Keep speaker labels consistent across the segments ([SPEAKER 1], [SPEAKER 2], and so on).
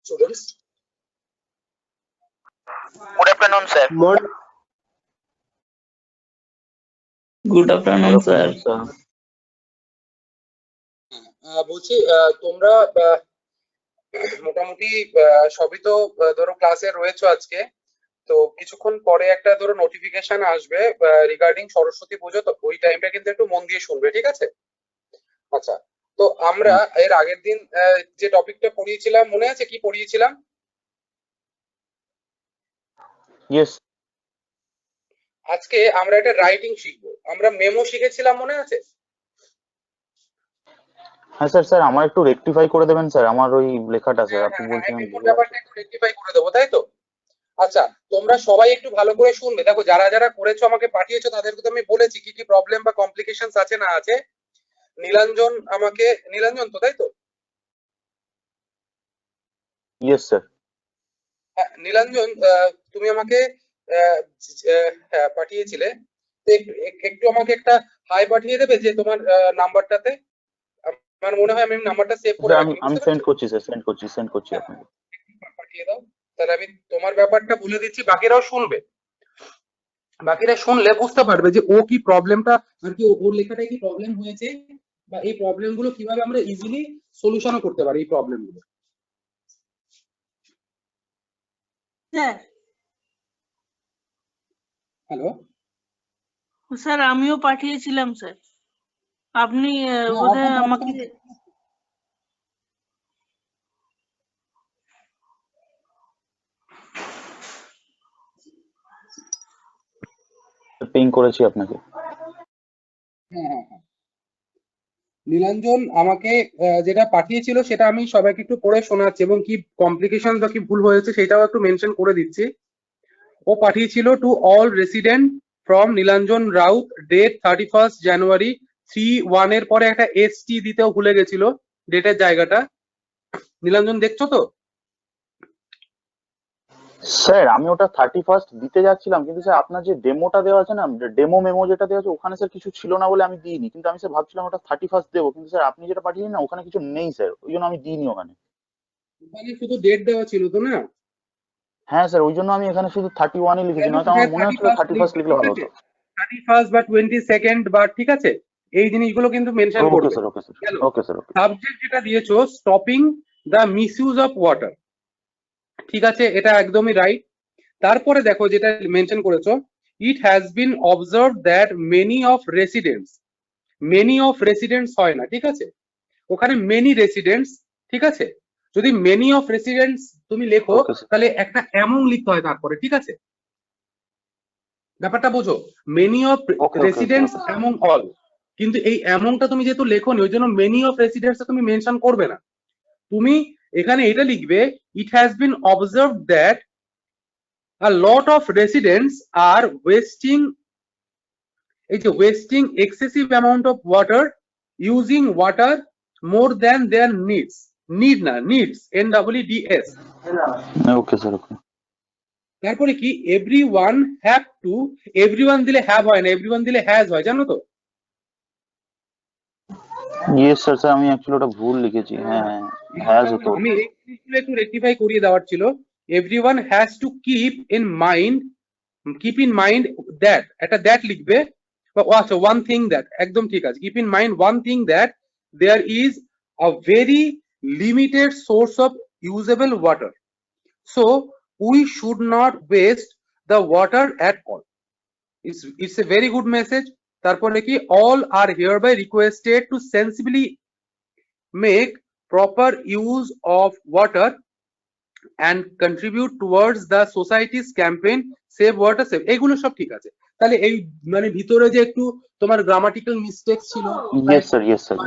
[SPEAKER 1] students.
[SPEAKER 2] Good afternoon, sir.
[SPEAKER 3] Good afternoon, sir.
[SPEAKER 1] বলছি তোমরা মোটামুটি সবই তো ধরো ক্লাসে রয়েছো আজকে, তো কিছুক্ষণ পরে একটা ধরো নোটিফিকেশন আসবে রিগার্ডিং সরস্বতী পুজো, তো ওই টাইমটা কিন্তু একটু মন দিয়ে শুনবে, ঠিক আছে? আচ্ছা, তো আমরা এর আগের দিন যে টপিকটা পড়িয়েছিলাম মনে আছে কি পড়িয়েছিলাম?
[SPEAKER 2] Yes.
[SPEAKER 1] আজকে আমরা একটা রাইটিং শিখবো। আমরা মেমো শিখেছিলাম, মনে আছে?
[SPEAKER 2] হ্যাঁ স্যার, স্যার আমার একটু রেকটিফাই করে দেবেন স্যার, আমার ওই লেখাটা স্যার আপনি বলছেন
[SPEAKER 1] মেমোর ব্যাপারটা একটু রেকটিফাই করে দেবো, তাই তো? আচ্ছা, তোমরা সবাই একটু ভালো করে শুনবে। দেখো, যারা যারা করেছো আমাকে পাঠিয়েছো তাদেরকে তো আমি বলেছি কি কি প্রবলেম বা কমপ্লিকেশনস আছে না আছে। নীলাঞ্জন আমাকে, নীলাঞ্জন তো, তাই তো?
[SPEAKER 2] Yes sir.
[SPEAKER 1] হ্যাঁ নীলাঞ্জন, তুমি আমাকে পাঠিয়েছিলে, একটু আমাকে একটা হাই পাঠিয়ে দেবে যে তোমার নাম্বারটাতে। আমার মনে হয় আমি নাম্বারটা সেভ করে রাখি।
[SPEAKER 2] আমি সেন্ড করছি স্যার, সেন্ড করছি আপনাকে।
[SPEAKER 1] পাঠিয়ে দাও, তাহলে আমি তোমার ব্যাপারটা বলে দিচ্ছি, বাকিরাও শুনবে। বাকিরা শুনলে বুঝতে পারবে যে ও কি প্রবলেমটা আর কি, ওর লেখাটায় কি প্রবলেম হয়েছে, বা এই প্রবলেম গুলো কিভাবে আমরা ইজিলি সলিউশনও করতে পারি এই প্রবলেম গুলো।
[SPEAKER 3] স্যার,
[SPEAKER 1] হ্যালো
[SPEAKER 3] স্যার আমিও পাঠিয়েছিলাম স্যার, আপনি বোধহয় আমাকে
[SPEAKER 2] পিং করেছি আপনাকে।
[SPEAKER 1] হ্যাঁ, নীলাঞ্জন আমাকে যেটা পাঠিয়েছিল সেটা আমি সবাইকে একটু পড়ে শোনাচ্ছি, এবং কি কমপ্লিকেশন বা কি ভুল হয়েছে সেটাও একটু মেনশন করে দিচ্ছি। ও পাঠিয়েছিল to all resident from Nilanjan Raut, date 31 January 3-1 এর পরে একটা ST দিতেও ভুলে গেছিল ডেটের জায়গাটা। নীলাঞ্জন দেখছো তো?
[SPEAKER 2] স্যার আমি ওটা 31 দিতে যাচ্ছিলাম, কিন্তু স্যার আপনার যে ডেমোটা দেওয়া আছে না, ডেমো মেমো যেটা দেওয়া আছে ওখানে স্যার কিছু ছিল না বলে আমি দিইনি, কিন্তু আমি স্যার ভাবছিলাম ওটা 31 দেবো, কিন্তু স্যার আপনি যেটা পাঠিয়েছেন না ওখানে কিছু নেই স্যার, ওই জন্য আমি দিইনি ওখানে।
[SPEAKER 1] ওখানে শুধু ডেট দেওয়া ছিল তো না?
[SPEAKER 2] হ্যাঁ স্যার, ওই জন্য আমি এখানে শুধু 31ই লিখেছি, নয়তো আমার মনে হচ্ছিল 31 লিখলে ভালো হতো।
[SPEAKER 1] 31 বা 22 বা, ঠিক আছে, এই জিনিসগুলো কিন্তু মেনশন করবে।
[SPEAKER 2] ওকে sir, okay sir, okay sir.
[SPEAKER 1] Subject যেটা দিয়েছো stopping the misuse of water, ঠিক আছে, এটা একদমই রাইট। তারপরে দেখো যেটা মেনশন করেছো, it has been observed that many of residents হয় না, ঠিক আছে, ওখানে মেনি রেসিডেন্টস, ঠিক আছে। যদি মেনি অফ রেসিডেন্টস তুমি লেখো তাহলে একটা অ্যামং লিখতে হয় তারপরে, ঠিক আছে, ব্যাপারটা বোঝো। Many of residents among all, কিন্তু এই অ্যামংটা তুমি যেহেতু লেখোনি ওই জন্য মেনি অফ রেসিডেন্টস তুমি মেনশন করবে না। তুমি এখানে এটা লিখবে, it has been observed that a lot of residents are wasting excessive amount of water, using water more than their needs. Needs NEEDS.
[SPEAKER 2] Okay sir, okay.
[SPEAKER 1] তারপরে কি everyone have to, everyone দিলে have হয় না, everyone দিলে has হয়, জানো তো?
[SPEAKER 2] Yes sir, sir আমি অ্যাকচুয়ালি ওটা ভুল লিখেছি। হ্যাঁ হ্যাজ হতো,
[SPEAKER 1] আমি এই জিনিসগুলো একটু রেকটিফাই করিয়ে দেওয়ার ছিল। everyone has to keep in mind that, একটা that লিখবে, আচ্ছা one thing that, একদম ঠিক আছে, keep in mind one thing that there is a very limited source of usable water, so we should not waste the water at all. It's a very good message. তারপরে কি all are hereby requested to sensibly make proper use of water and contribute towards the society's campaign save water save, এগুলো সব ঠিক আছে। তাহলে এই মানে ভিতরে যে একটু তোমার গ্রামাটিক্যাল মিস্টেক ছিল,
[SPEAKER 2] ইয়েস স্যার, ইয়েস স্যার,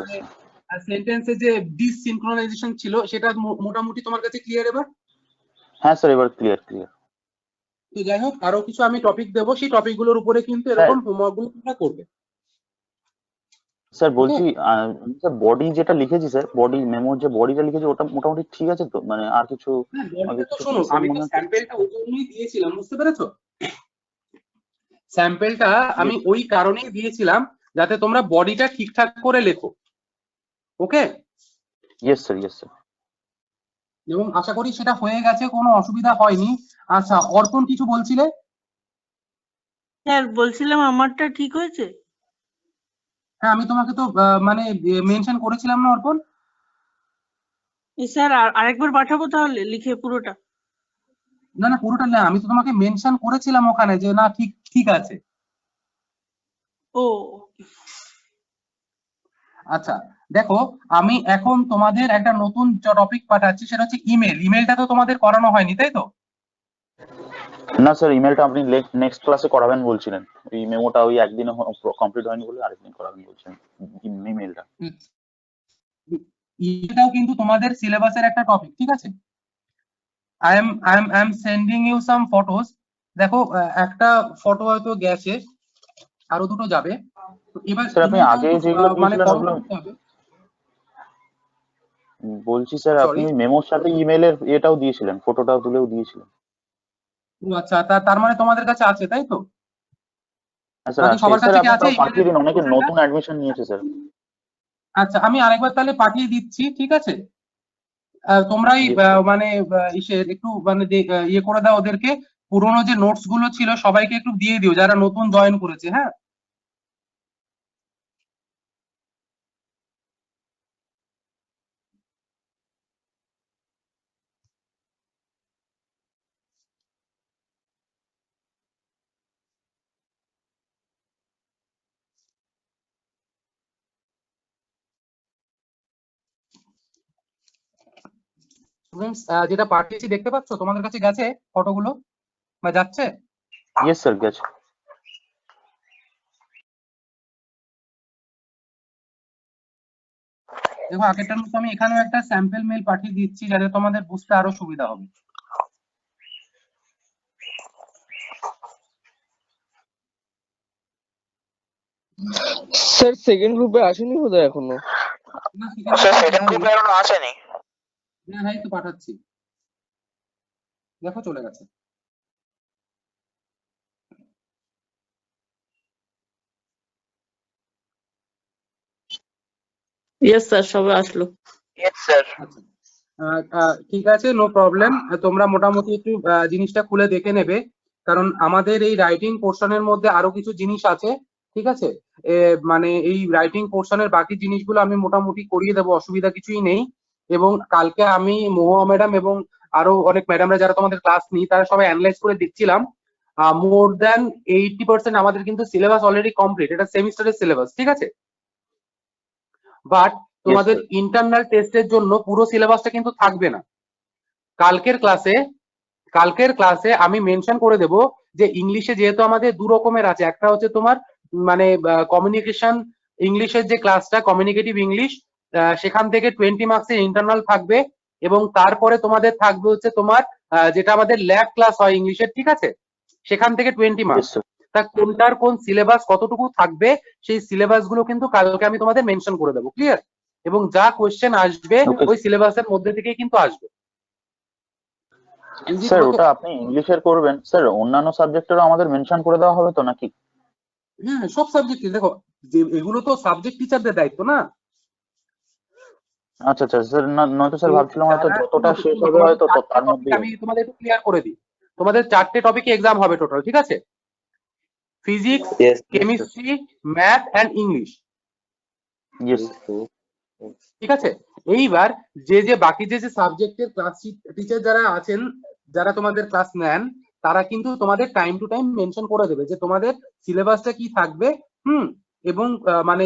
[SPEAKER 1] সেন্টেন্সে যে ডিসিনক্রোনাইজেশন ছিল, সেটা মোটামুটি তোমার কাছে ক্লিয়ার এবার?
[SPEAKER 2] হ্যাঁ স্যার, এবার ক্লিয়ার।
[SPEAKER 1] তো যাই হোক, আরো কিছু আমি টপিক দেবো, সেই টপিকগুলোর উপরে কিন্তু এরকম হোমওয়ার্ক গুলো তোমরা করবে।
[SPEAKER 2] স্যার বলছি, স্যার বডি যেটা লিখেছি স্যার, বডি মেমোর যে বডিটা লিখেছি ওটা মোটামুটি ঠিক আছে তো, মানে আর কিছু?
[SPEAKER 1] শোনো, আমি তো স্যাম্পলটা ওই জন্যই দিয়েছিলাম, বুঝতে পেরেছো? স্যাম্পলটা আমি ওই কারণেই দিয়েছিলাম যাতে তোমরা বডিটা ঠিকঠাক করে লেখো। Okay?
[SPEAKER 2] Yes sir, yes sir.
[SPEAKER 1] এবং আশা করি সেটা হয়ে গেছে, কোনো অসুবিধা হয়নি। আচ্ছা, অর্পণ কিছু বলছিলে?
[SPEAKER 3] স্যার বলছিলাম আমারটা ঠিক হয়েছে?
[SPEAKER 1] হ্যাঁ, আমি তোমাকে তো মানে মেনশন করেছিলাম না অর্পণ?
[SPEAKER 3] স্যার আরেকবার পাঠাবো তাহলে লিখে পুরোটা?
[SPEAKER 1] না না, পুরোটা না, আমি তো তোমাকে মেনশন করেছিলাম ওখানে যে না, ঠিক ঠিক আছে।
[SPEAKER 3] ও,
[SPEAKER 1] আচ্ছা, দেখো, আমি এখন তোমাদের একটা নতুন টপিক পাঠাচ্ছি, সেটা হচ্ছে ইমেল। ইমেলটা তো তোমাদের করানো হয়নি, তাই তো?
[SPEAKER 2] না স্যার, ইমেলটা আপনি নেক্সট ক্লাসে করাবেন বলছিলেন। ওই মেমোটা ওই একদিনে কমপ্লিট হয়নি বলে আরেকদিন করাবেন বলছিলেন ইমেলটা।
[SPEAKER 1] এটাও কিন্তু তোমাদের সিলেবাসের একটা টপিক, ঠিক আছে? I am sending you some photos. দেখো, একটা ফটো হয়তো গেছে, আরো দুটো যাবে। তো এবার
[SPEAKER 2] স্যার আপনি
[SPEAKER 1] ইমেলটা
[SPEAKER 2] আগে
[SPEAKER 1] হয়তো
[SPEAKER 2] যেগুলো
[SPEAKER 1] মানে
[SPEAKER 2] দিয়েছিলেন
[SPEAKER 1] ফলো
[SPEAKER 2] ওগুলো
[SPEAKER 1] করতে হবে।
[SPEAKER 2] বলছি স্যার, আপনি
[SPEAKER 1] সরি।
[SPEAKER 2] ওই মেমোর সাথে ইমেলের এটাও দিয়েছিলেন, ফটোটাও তুলেও দিয়েছিলেন।
[SPEAKER 1] আচ্ছা, তার মানে তোমাদের কাছে আছে, তাই তো?
[SPEAKER 2] হ্যাঁ স্যার
[SPEAKER 1] বাকি
[SPEAKER 2] আছে।
[SPEAKER 1] সবার
[SPEAKER 2] স্যার
[SPEAKER 1] কাছে কি
[SPEAKER 2] আপনি
[SPEAKER 1] আছে
[SPEAKER 2] তাও
[SPEAKER 1] ইমেলের
[SPEAKER 2] পাঠিয়ে দিন, অনেকে
[SPEAKER 1] পোর্শনটা?
[SPEAKER 2] নতুন অ্যাডমিশন নিয়েছে স্যার।
[SPEAKER 1] আচ্ছা, আমি আরেকবার তাহলে পাঠিয়ে দিচ্ছি, ঠিক আছে? তোমরাই
[SPEAKER 2] ইয়েস স্যার।
[SPEAKER 1] মানে ইসের একটু মানে ইয়ে করে দাও ওদেরকে। পুরোনো যে নোটস গুলো ছিল সবাইকে একটু দিয়ে দিও, যারা নতুন জয়েন করেছে, হ্যাঁ? স্টুডেন্টস, যেটা পাঠিয়েছি দেখতে পাচ্ছ? তোমাদের কাছে গেছে ফটোগুলো বা যাচ্ছে?
[SPEAKER 2] ইয়েস স্যার, গেছে।
[SPEAKER 1] দেখো, আগেরটার মতো আমি এখানেও একটা স্যাম্পল মেল পাঠিয়ে দিচ্ছি, যাতে তোমাদের বুঝতে আরো সুবিধা হবে।
[SPEAKER 4] স্যার সেকেন্ড গ্রুপে আসেনি বোধহয় এখনো।
[SPEAKER 1] না, সেকেন্ড
[SPEAKER 5] স্যার
[SPEAKER 1] গ্রুপে
[SPEAKER 5] সেকেন্ড
[SPEAKER 1] যায়নি।
[SPEAKER 5] গ্রুপে এখনো আসেনি।
[SPEAKER 1] হ্যাঁ হ্যাঁ, এই তো পাঠাচ্ছি, দেখো চলে গেছে।
[SPEAKER 3] ইয়েস স্যার, সবাই আসলো।
[SPEAKER 5] Yes sir.
[SPEAKER 1] আচ্ছা, ঠিক আছে, নো প্রবলেম। তোমরা মোটামুটি একটু জিনিসটা খুলে দেখে নেবে, কারণ আমাদের এই রাইটিং পোর্শনের মধ্যে আরো কিছু জিনিস আছে, ঠিক আছে? মানে এই রাইটিং পোর্শনের বাকি জিনিসগুলো আমি মোটামুটি করিয়ে দেবো, অসুবিধা কিছুই নেই। এবং কালকে আমি মহুয়া ম্যাডাম এবং আরো অনেক ম্যাডামরা যারা তোমাদের ক্লাস নিই, তারা সবাই অ্যানালাইজ করে দেখছিলাম, মোর দ্যান 80% আমাদের কিন্তু সিলেবাস অলরেডি কমপ্লিট। এটা সেমিস্টারের সিলেবাস, ঠিক আছে? বাট
[SPEAKER 2] ইয়েস
[SPEAKER 1] তোমাদের
[SPEAKER 2] স্যার।
[SPEAKER 1] ইন্টারনাল টেস্টের জন্য পুরো সিলেবাসটা কিন্তু থাকবে না। কালকের ক্লাসে কালকের ক্লাসে আমি মেনশন করে দেব যে ইংলিশে যেহেতু আমাদের দু রকমের আছে, একটা হচ্ছে তোমার মানে কমিউনিকেশন ইংলিশের যে ক্লাসটা, কমিউনিকেটিভ ইংলিশ, সেখান থেকে 20 মার্কসের ইন্টারনাল থাকবে। এবং তারপরে তোমাদের থাকবে হচ্ছে তোমার যেটা আমাদের ল্যাব ক্লাস হয় ইংলিশের, ঠিক আছে? সেখান থেকে 20
[SPEAKER 2] ইয়েস
[SPEAKER 1] মার্কস।
[SPEAKER 2] স্যার।
[SPEAKER 1] তা কোনটার কোন সিলেবাস কতটুকু থাকবে, সেই সিলেবাস গুলো কিন্তু কালকে আমি তোমাদের মেনশন করে দেবো, ক্লিয়ার? এবং যা কোয়েশ্চেন আসবে
[SPEAKER 2] ওকে
[SPEAKER 1] ওই সিলেবাসের মধ্যে থেকেই কিন্তু আসবে। ইজ ইট
[SPEAKER 2] স্যার,
[SPEAKER 1] ওকে?
[SPEAKER 2] ওটা আপনি ইংলিশের করবেন স্যার, অন্যান্য সাবজেক্টেরও আমাদের মেনশন করে দেওয়া হবে তো নাকি?
[SPEAKER 1] হ্যাঁ, সব সাবজেক্ট দেখো, যে এগুলো তো সাবজেক্ট টিচারদের দায়িত্ব না।
[SPEAKER 2] আচ্ছা আচ্ছা স্যার, না নয়তো স্যার ভাবছিলাম হয়তো
[SPEAKER 1] যারা
[SPEAKER 2] যতটা
[SPEAKER 1] শোনো
[SPEAKER 2] শেষ
[SPEAKER 1] শোনো,
[SPEAKER 2] হবে
[SPEAKER 1] তোমাদের
[SPEAKER 2] হয়তো তো
[SPEAKER 1] চারটে
[SPEAKER 2] তার
[SPEAKER 1] টপিক
[SPEAKER 2] মধ্যেই
[SPEAKER 1] আমি
[SPEAKER 2] হবে।
[SPEAKER 1] তোমাদের একটু ক্লিয়ার করে দিই। তোমাদের চারটে টপিকে এক্সাম হবে টোটাল, ঠিক আছে? Physics,
[SPEAKER 2] yes sir.
[SPEAKER 1] Chemistry, math and English,
[SPEAKER 2] yes.
[SPEAKER 1] ঠিক আছে? এইবার যে বাকি যে সাবজেক্টের ক্লাস টিচার যারা আছেন, যারা তোমাদের ক্লাস নেন, তারা কিন্তু তোমাদের টাইম টু টাইম মেনশন করে দেবে যে তোমাদের সিলেবাসটা কি থাকবে, হুম, এবং মানে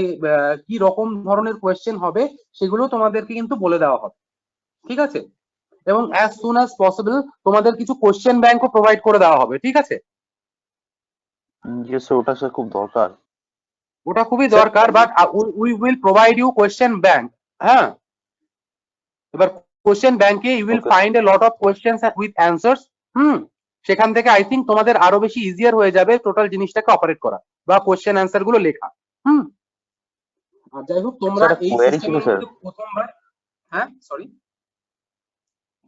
[SPEAKER 1] কি রকম ধরনের কোয়েশ্চেন হবে, সেগুলো তোমাদেরকে কিন্তু বলে দেওয়া হবে, ঠিক আছে? এবং অ্যাজ সুন অ্যাজ পসিবল তোমাদের কিছু কোশ্চেন ব্যাংকও প্রোভাইড করে দেওয়া হবে, ঠিক আছে?
[SPEAKER 2] ইয়েস স্যার, ওটা স্যার খুব দরকার।
[SPEAKER 1] ওটা খুবই দরকার, but we will provide you question bank. হ্যাঁ, এবার কোশ্চেন ব্যাংকে you will
[SPEAKER 2] okay.
[SPEAKER 1] Find a lot of questions with answers. Hmm, সেখান থেকে আই থিঙ্ক তোমাদের আরো বেশি ইজিয়ার হয়ে যাবে টোটাল জিনিসটাকে অপারেট করা বা কোশ্চেন অ্যান্সার গুলো লেখা। হুম, আর যাই হোক, তোমরা
[SPEAKER 2] স্যার একটা
[SPEAKER 1] এই
[SPEAKER 2] কোয়েরি ছিল
[SPEAKER 1] সিস্টেমের
[SPEAKER 2] স্যার।
[SPEAKER 1] মধ্যে প্রথমবার। হ্যাঁ, সরি।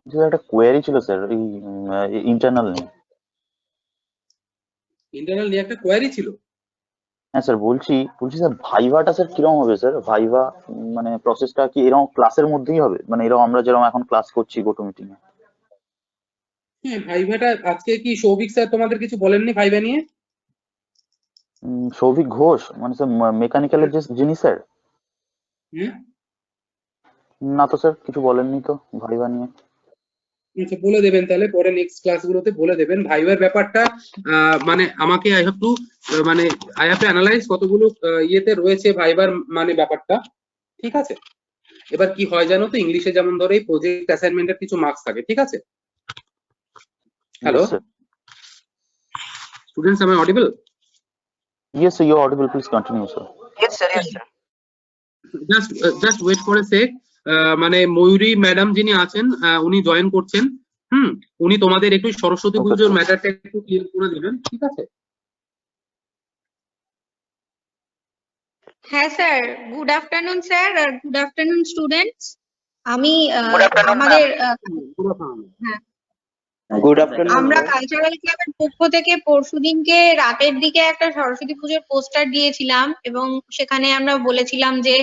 [SPEAKER 2] স্যার একটা কোয়েরি ছিল স্যার, এই ইন্টারনাল নিয়ে।
[SPEAKER 1] ইন্টারনাল নিয়ে একটা কোয়ারি ছিল?
[SPEAKER 2] হ্যাঁ স্যার, বলছি স্যার ভাইভাটা স্যার কিরকম হবে স্যার? ভাইভা মানে প্রসেসটা কি এরকম ক্লাসের মধ্যেই হবে, মানে এরকম আমরা যেরকম এখন ক্লাস করছি গোটো মিটিং এ?
[SPEAKER 1] হ্যাঁ, ভাইভাটা আজকে কি সৌভিক স্যার তোমাদের কিছু বলেননি ভাইভা নিয়ে?
[SPEAKER 2] সৌভিক ঘোষ মানে স্যার মেকানিক্যালের যে যিনি স্যার?
[SPEAKER 1] হুম।
[SPEAKER 2] না তো স্যার, কিছু বলেননি তো ভাইভা নিয়ে।
[SPEAKER 1] আচ্ছা, বলে দেবেন তাহলে পরে নেক্সট ক্লাসগুলোতে বলে দেবেন ভাইবার ব্যাপারটা। মানে আমাকে আই হ্যাভ টু মানে আই হ্যাভ টু অ্যানালাইজ কতগুলো ইয়েতে রয়েছে ভাইবার মানে ব্যাপারটা। ঠিক আছে, এবার কি হয় জানো তো, ইংলিশে যেমন ধরো এই প্রজেক্ট অ্যাসাইনমেন্টের কিছু মার্কস থাকে, ঠিক আছে? Hello
[SPEAKER 2] Yes sir.
[SPEAKER 1] Students, am I audible?
[SPEAKER 2] Yes sir, you're audible. Please continue sir.
[SPEAKER 5] Yes, sir. Yes, sir.
[SPEAKER 1] Just wait for a sec. মানে ময়ূরী ম্যাডাম যিনি আছেন উনি জয়েন করছেন। উনি তোমাদের একটু সরস্বতী
[SPEAKER 2] Okay,
[SPEAKER 1] পুজোর
[SPEAKER 2] sir.
[SPEAKER 1] ম্যাটারটা একটু ক্লিয়ার করে দেবেন, ঠিক আছে?
[SPEAKER 6] হ্যাঁ স্যার, গুড আফটারনুন স্যার আর গুড আফটারনুন স্টুডেন্টস। আমি
[SPEAKER 5] Good afternoon,
[SPEAKER 6] আমাদের হ্যাঁ,
[SPEAKER 5] Good afternoon.
[SPEAKER 6] আমরা কালচারাল ক্লাবের পক্ষ থেকে পরশুদিনকে রাতের দিকে একটা সরস্বতী পুজোর পোস্টার দিয়েছিলাম এবং সেখানে আমরা বলেছিলাম যে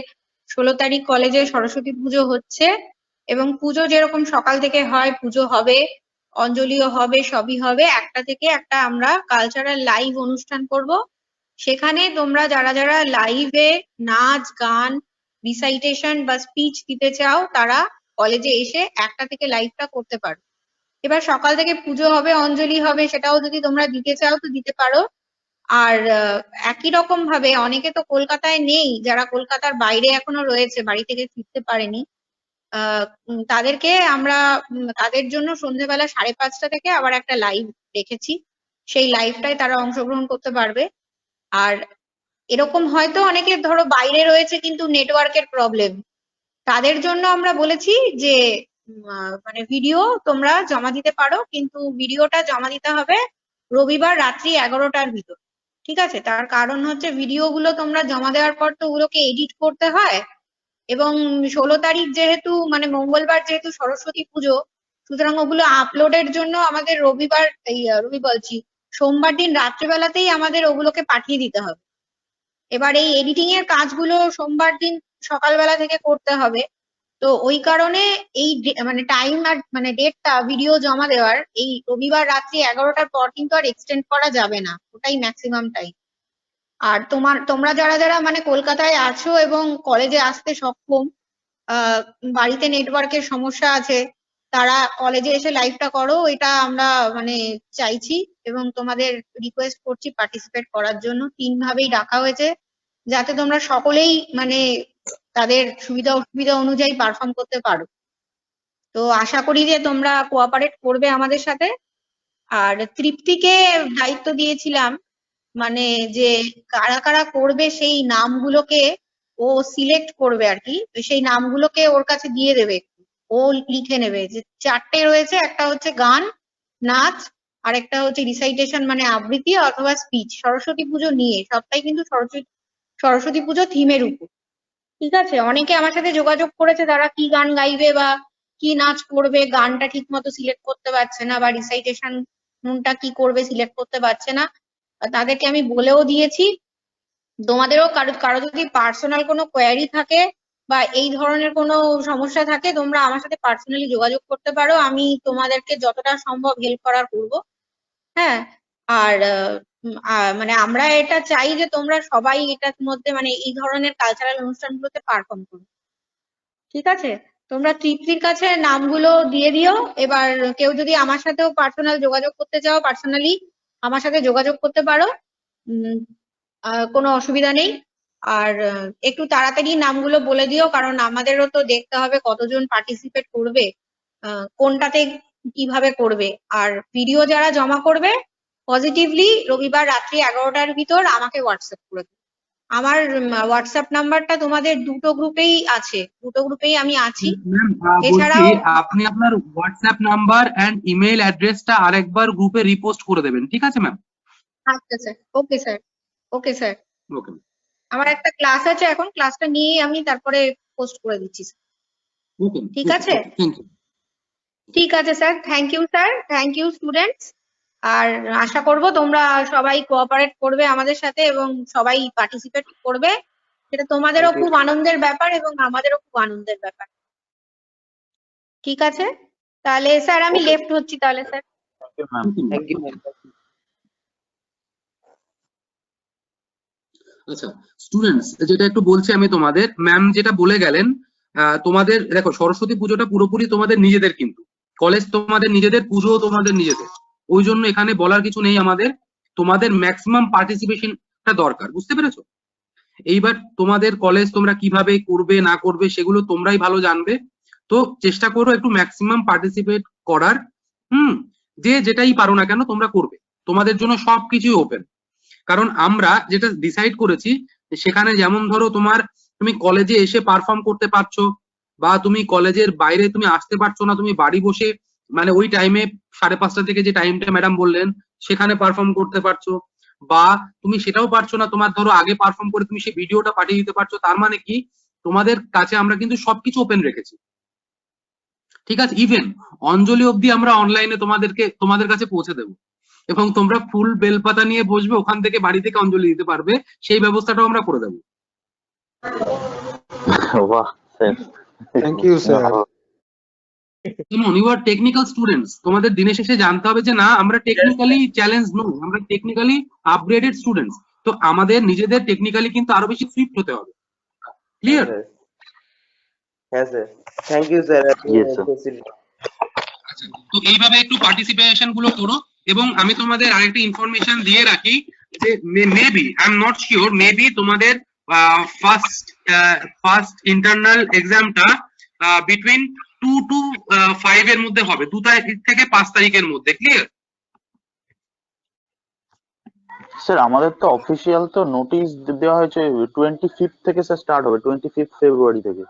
[SPEAKER 6] 16 তারিখ কলেজে সরস্বতী পুজো হচ্ছে এবং পুজো যেরকম সকাল থেকে হয় পুজো হবে, অঞ্জলিও হবে, সবই হবে। একটা থেকে একটা আমরা কালচারাল লাইভ অনুষ্ঠান করব। সেখানে তোমরা যারা যারা লাইভে নাচ গান রিসাইটেশন বা স্পিচ দিতে চাও তারা কলেজে এসে একটা থেকে লাইভটা করতে পারো। এবার সকাল থেকে পুজো হবে, অঞ্জলি হবে, সেটাও যদি তোমরা দিতে চাও তো দিতে পারো। আর একই রকম ভাবে অনেকে তো কলকাতায় নেই, যারা কলকাতার বাইরে এখনো রয়েছে, বাড়ি থেকে ফিরতে পারেনি, তাদেরকে আমরা তাদের জন্য সন্ধ্যেবেলা 5:30 থেকে আবার একটা লাইভ রেখেছি। সেই লাইভটায় তারা অংশগ্রহণ করতে পারবে। আর এরকম হয়তো অনেকে ধরো বাইরে রয়েছে কিন্তু নেটওয়ার্কের প্রবলেম, তাদের জন্য আমরা বলেছি যে মানে ভিডিও তোমরা জমা দিতে পারো, কিন্তু ভিডিওটা জমা দিতে হবে রবিবার রাত্রি 11টার ভিতর। ঠিক আছে, তার কারণ হচ্ছে ভিডিওগুলো তোমরা জমা দেওয়ার পর তো ওগুলোকে এডিট করতে হয় এবং 16 তারিখ যেহেতু মানে মঙ্গলবার যেহেতু সরস্বতী পুজো, সুতরাং ওগুলো আপলোডের জন্য আমাদের রবিবার সোমবার দিন রাত্রিবেলাতেই আমাদের ওগুলোকে পাঠিয়ে দিতে হবে। এবার এই এডিটিং এর কাজগুলো সোমবার দিন সকালবেলা থেকে করতে হবে। তো ওই কারণে এই মানে টাইম আর মানে ডেটটা ভিডিও জমা দেওয়ার এই রবিবার রাত্রি 11টার পর কিন্তু আর এক্সটেন্ড করা যাবে না, ওটাই ম্যাক্সিমাম টাইম। আর তোমরা যারা যারা মানে কলকাতায় আছো এবং কলেজে আসতে সক্ষম, বাড়িতে নেটওয়ার্কের সমস্যা আছে, তারা কলেজে এসে লাইভটা করো, এটা আমরা মানে চাইছি এবং তোমাদের রিকোয়েস্ট করছি পার্টিসিপেট করার জন্য। 3 ভাবেই ডাকা হয়েছে যাতে তোমরা সকলেই মানে তাদের সুবিধা অসুবিধা অনুযায়ী পারফর্ম করতে পারো। তো আশা করি যে তোমরা কোঅপারেট করবে আমাদের সাথে। আর তৃপ্তিকে দায়িত্ব দিয়েছিলাম মানে যে কারা কারা করবে সেই নামগুলোকে ও সিলেক্ট করবে আর কি, সেই নামগুলোকে ওর কাছে দিয়ে দেবে, ও লিখে নেবে যে 4টে রয়েছে, একটা হচ্ছে গান নাচ, আর একটা হচ্ছে রিসাইটেশন মানে আবৃত্তি অথবা স্পিচ, সরস্বতী পুজো নিয়ে, সবটাই কিন্তু সরস্বতী পুজো থিমের উপর। ঠিক আছে, অনেকে আমার সাথে যোগাযোগ করেছে তারা কি গান গাইবে বা কি নাচ করবে, গানটা ঠিক মতো সিলেক্ট করতে পারছে না বা রিসাইটেশনটা কি করবে সিলেক্ট করতে পারছে না। তাদেরকে আমি বলেও দিয়েছি। তোমাদেরও কারো কারো যদি পার্সোনাল কোনো কোয়ারি থাকে বা এই ধরনের কোনো সমস্যা থাকে, তোমরা আমার সাথে পার্সোনালি যোগাযোগ করতে পারো, আমি তোমাদেরকে যতটা সম্ভব হেল্প করার করবো। হ্যাঁ, আর মানে আমরা এটা চাই যে তোমরা সবাই এটার মধ্যে মানে এই ধরনের কালচারাল অনুষ্ঠানগুলোতে পারফর্ম করো। ঠিক আছে, তোমরা তৃপ্তির কাছে নামগুলো দিয়ে দিও। এবার কেউ যদি আমার সাথেও পার্সোনাল যোগাযোগ করতে চাও, পার্সোনালি আমার সাথে যোগাযোগ করতে পারো, কোনো অসুবিধা নেই। আর একটু তাড়াতাড়ি নামগুলো বলে দিও, কারণ আমাদেরও তো দেখতে হবে কতজন পার্টিসিপেট করবে, কোনটাতে কিভাবে করবে। আর ভিডিও যারা জমা করবে পজিটিভলি রবিবার রাত্রি 11টার ভিতর আমাকে হোয়াটসঅ্যাপ করে দিও। আমার হোয়াটসঅ্যাপ নাম্বারটা তোমাদের দুটো গ্রুপেই আছে, দুটো গ্রুপেই আমি আছি।
[SPEAKER 1] ম্যাম বলছি
[SPEAKER 6] এছাড়াও
[SPEAKER 1] আপনি আপনার হোয়াটসঅ্যাপ নাম্বার এন্ড ইমেল অ্যাড্রেসটা আরেকবার গ্রুপে রিপোস্ট করে দেবেন, ঠিক আছে ম্যাম?
[SPEAKER 6] আচ্ছা sir, okay sir, okay sir.
[SPEAKER 1] Okay,
[SPEAKER 6] আমার একটা ক্লাস আছে এখন, ক্লাসটা নিয়ে আমি তারপরে পোস্ট করে দিচ্ছি।
[SPEAKER 1] ওকে,
[SPEAKER 6] ঠিক আছে,
[SPEAKER 1] থ্যাংক ইউ।
[SPEAKER 6] ঠিক আছে sir, thank you sir, thank you students. আর আশা করব তোমরা সবাই কোঅপারেট করবে আমাদের সাথে এবং সবাই পার্টিসিপেট করবে। সেটা তোমাদেরও
[SPEAKER 5] Thank you.
[SPEAKER 6] খুব আনন্দের ব্যাপার এবং আমাদেরও খুব আনন্দের ব্যাপার। ঠিক আছে, তাহলে স্যার আমি
[SPEAKER 2] Okay.
[SPEAKER 6] লেফট হচ্ছি তাহলে sir.
[SPEAKER 2] Thank you, ma'am.
[SPEAKER 5] Thank you, ma'am.
[SPEAKER 1] আচ্ছা স্টুডেন্টস, যেটা একটু বলছি আমি তোমাদের, ম্যাম যেটা বলে গেলেন, তোমাদের দেখো সরস্বতী পুজোটা পুরোপুরি তোমাদের নিজেদের, কিন্তু কলেজ তোমাদের নিজেদের, পুজো তোমাদের নিজেদের, ওই জন্য এখানে বলার কিছু নেই আমাদের। তোমাদের ম্যাক্সিমাম পার্টিসিপেশনটা দরকার, বুঝতে পেরেছো? এইবার তোমাদের কলেজ তোমরা কিভাবে করবে না করবে সেগুলো তোমরাই ভালো জানবে। তো চেষ্টা করো একটু ম্যাক্সিমাম পার্টিসিপেট করার। যে যেটাই পারো না কেন তোমরা করবে, তোমাদের জন্য সবকিছুই ওপেন। কারণ আমরা যেটা ডিসাইড করেছি, সেখানে যেমন ধরো তুমি কলেজে এসে পারফর্ম করতে পারছো, বা তুমি কলেজের বাইরে তুমি আসতে পারছো না, তুমি বাড়ি বসে মানে ওই টাইমে 5:30 থেকে যে টাইমটা ম্যাডাম বললেন সেখানে পারফর্ম করতে পারছো, বা তুমি সেটাও পারছো না, তোমার ধরো আগে পারফর্ম করে তুমি সেই ভিডিওটা পাঠিয়ে দিতে পারছো। তার মানে কি, তোমাদের কাছে আমরা কিন্তু সবকিছু ওপেন রেখেছি, ঠিক আছে? ইভেন অঞ্জলি অবধি আমরা অনলাইনে তোমাদের কাছে পৌঁছে দেবো, এবং তোমরা ফুল বেলপাতা নিয়ে বসবে, ওখান থেকে বাড়ি থেকে অঞ্জলি দিতে পারবে, সেই ব্যবস্থাটাও আমরা করে দেবো।
[SPEAKER 2] বাহ, স্যার।
[SPEAKER 7] Thank you, sir.
[SPEAKER 1] যেমন ইউ আর টেকনিক্যাল স্টুডেন্টস, তোমাদের দিনের শেষে জানতে হবে যে না, আমরা টেকনিক্যালি চ্যালেঞ্জ নই, আমরা টেকনিক্যালি আপগ্রেডেড স্টুডেন্টস। তো আমাদের নিজেদের টেকনিক্যালি কিন্তু আরো বেশি ফিট হতে হবে। ক্লিয়ার?
[SPEAKER 5] হ্যাঁ sir, thank you sir.
[SPEAKER 2] Yes, sir.
[SPEAKER 1] তো এইভাবে একটু পার্টিসিপেশন গুলো করো। এবং আমি তোমাদের আরেকটা ইনফরমেশন দিয়ে রাখি যে maybe, I am not sure, maybe তোমাদের ফার্স্ট ইন্টারনাল এক্সামটা বিটুইন 2 to 5 এর মধ্যে হবে, 2 তারিখ থেকে 5 তারিখের মধ্যে। ক্লিয়ার?
[SPEAKER 2] স্যার আমাদের তো অফিসিয়াল তো নোটিশ দেওয়া হয়েছে 25 থেকে স্যার স্টার্ট হবে, 25 ফেব্রুয়ারি থেকে।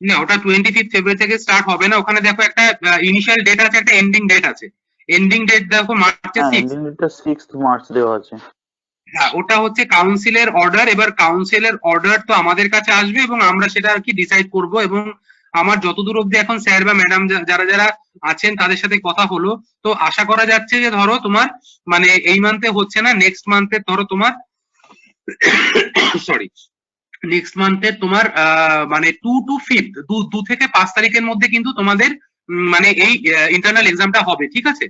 [SPEAKER 1] না, ওটা 25 ফেব্রুয়ারি থেকে স্টার্ট হবে না। ওখানে দেখো একটা ইনিশিয়াল ডেট আছে, একটা এন্ডিং ডেট আছে। এন্ডিং ডেট দেখো মার্চের 6।
[SPEAKER 2] এন্ডিংটা 6th মার্চ দেওয়া আছে।
[SPEAKER 1] হ্যাঁ, ওটা হচ্ছে কাউন্সিলের অর্ডার। এবার কাউন্সিলের অর্ডার তো আমাদের কাছে আসবে এবং আমরা সেটা আর কি ডিসাইড করব। এবং আমার যতদূর অব্দি এখন স্যার বা ম্যাডাম যারা যারা আছেন তাদের সাথে কথা হলো, তো আশা করা যাচ্ছে যে ধরো তোমার মানে এই মান্থে হচ্ছে না, নেক্সট মান্থে ধরো তোমার সরি নেক্সট মান্থে তোমার মানে 2 to 5, 2 থেকে 5 তারিখের মধ্যে কিন্তু তোমাদের মানে এই ইন্টারনাল এক্সামটা হবে, ঠিক আছে?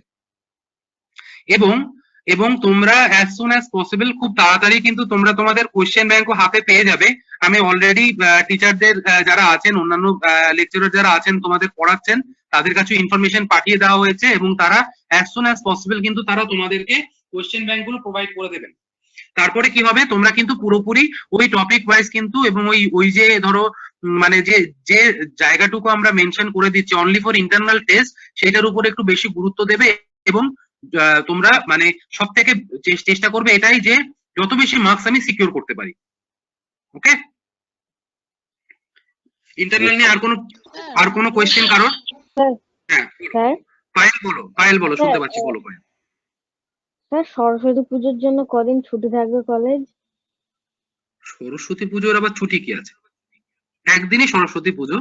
[SPEAKER 1] এবং তোমরা অ্যাজ সুন অ্যাজ পসিবল, খুব তাড়াতাড়ি কিন্তু তোমরা তোমাদের কোশ্চেন ব্যাংকও হাতে পেয়ে যাবে। আমি অলরেডি টিচারদের যারা আছেন, অন্যান্য লেকচারার যারা আছেন তোমাদের পড়াচ্ছেন, তাদের কাছে ইনফরমেশন পাঠিয়ে দেওয়া হয়েছে এবং তারা অ্যাজ সুন অ্যাজ পসিবল কিন্তু তারা তোমাদেরকে কোশ্চেন ব্যাংকগুলো প্রোভাইড করে দেবেন। তারপরে কি হবে, তোমরা কিন্তু পুরোপুরি ওই টপিক ওয়াইজ কিন্তু, এবং ওই যে ধরো মানে যে জায়গাটুকু আমরা মেনশন করে দিচ্ছি অনলি ফর ইন্টারনাল টেস্ট, সেটার উপর একটু বেশি গুরুত্ব দেবে। এবং তোমরা মানে সব থেকে চেষ্টা করবে এটাই যে যত বেশি মার্কস আমি সিকিউর করতে পারি। ওকে? ইন্টারনাল নিয়ে আর কোনো কোয়েশ্চেন কারোর? হ্যাঁ, পায়েল বলো, শুনতে পাচ্ছি, বলো পায়েল।
[SPEAKER 8] স্যার সরস্বতী পুজোর জন্য কদিন ছুটি থাকবে কলেজ?
[SPEAKER 1] সরস্বতী পুজোর আবার ছুটি কি আছে? একদিনই সরস্বতী পুজো।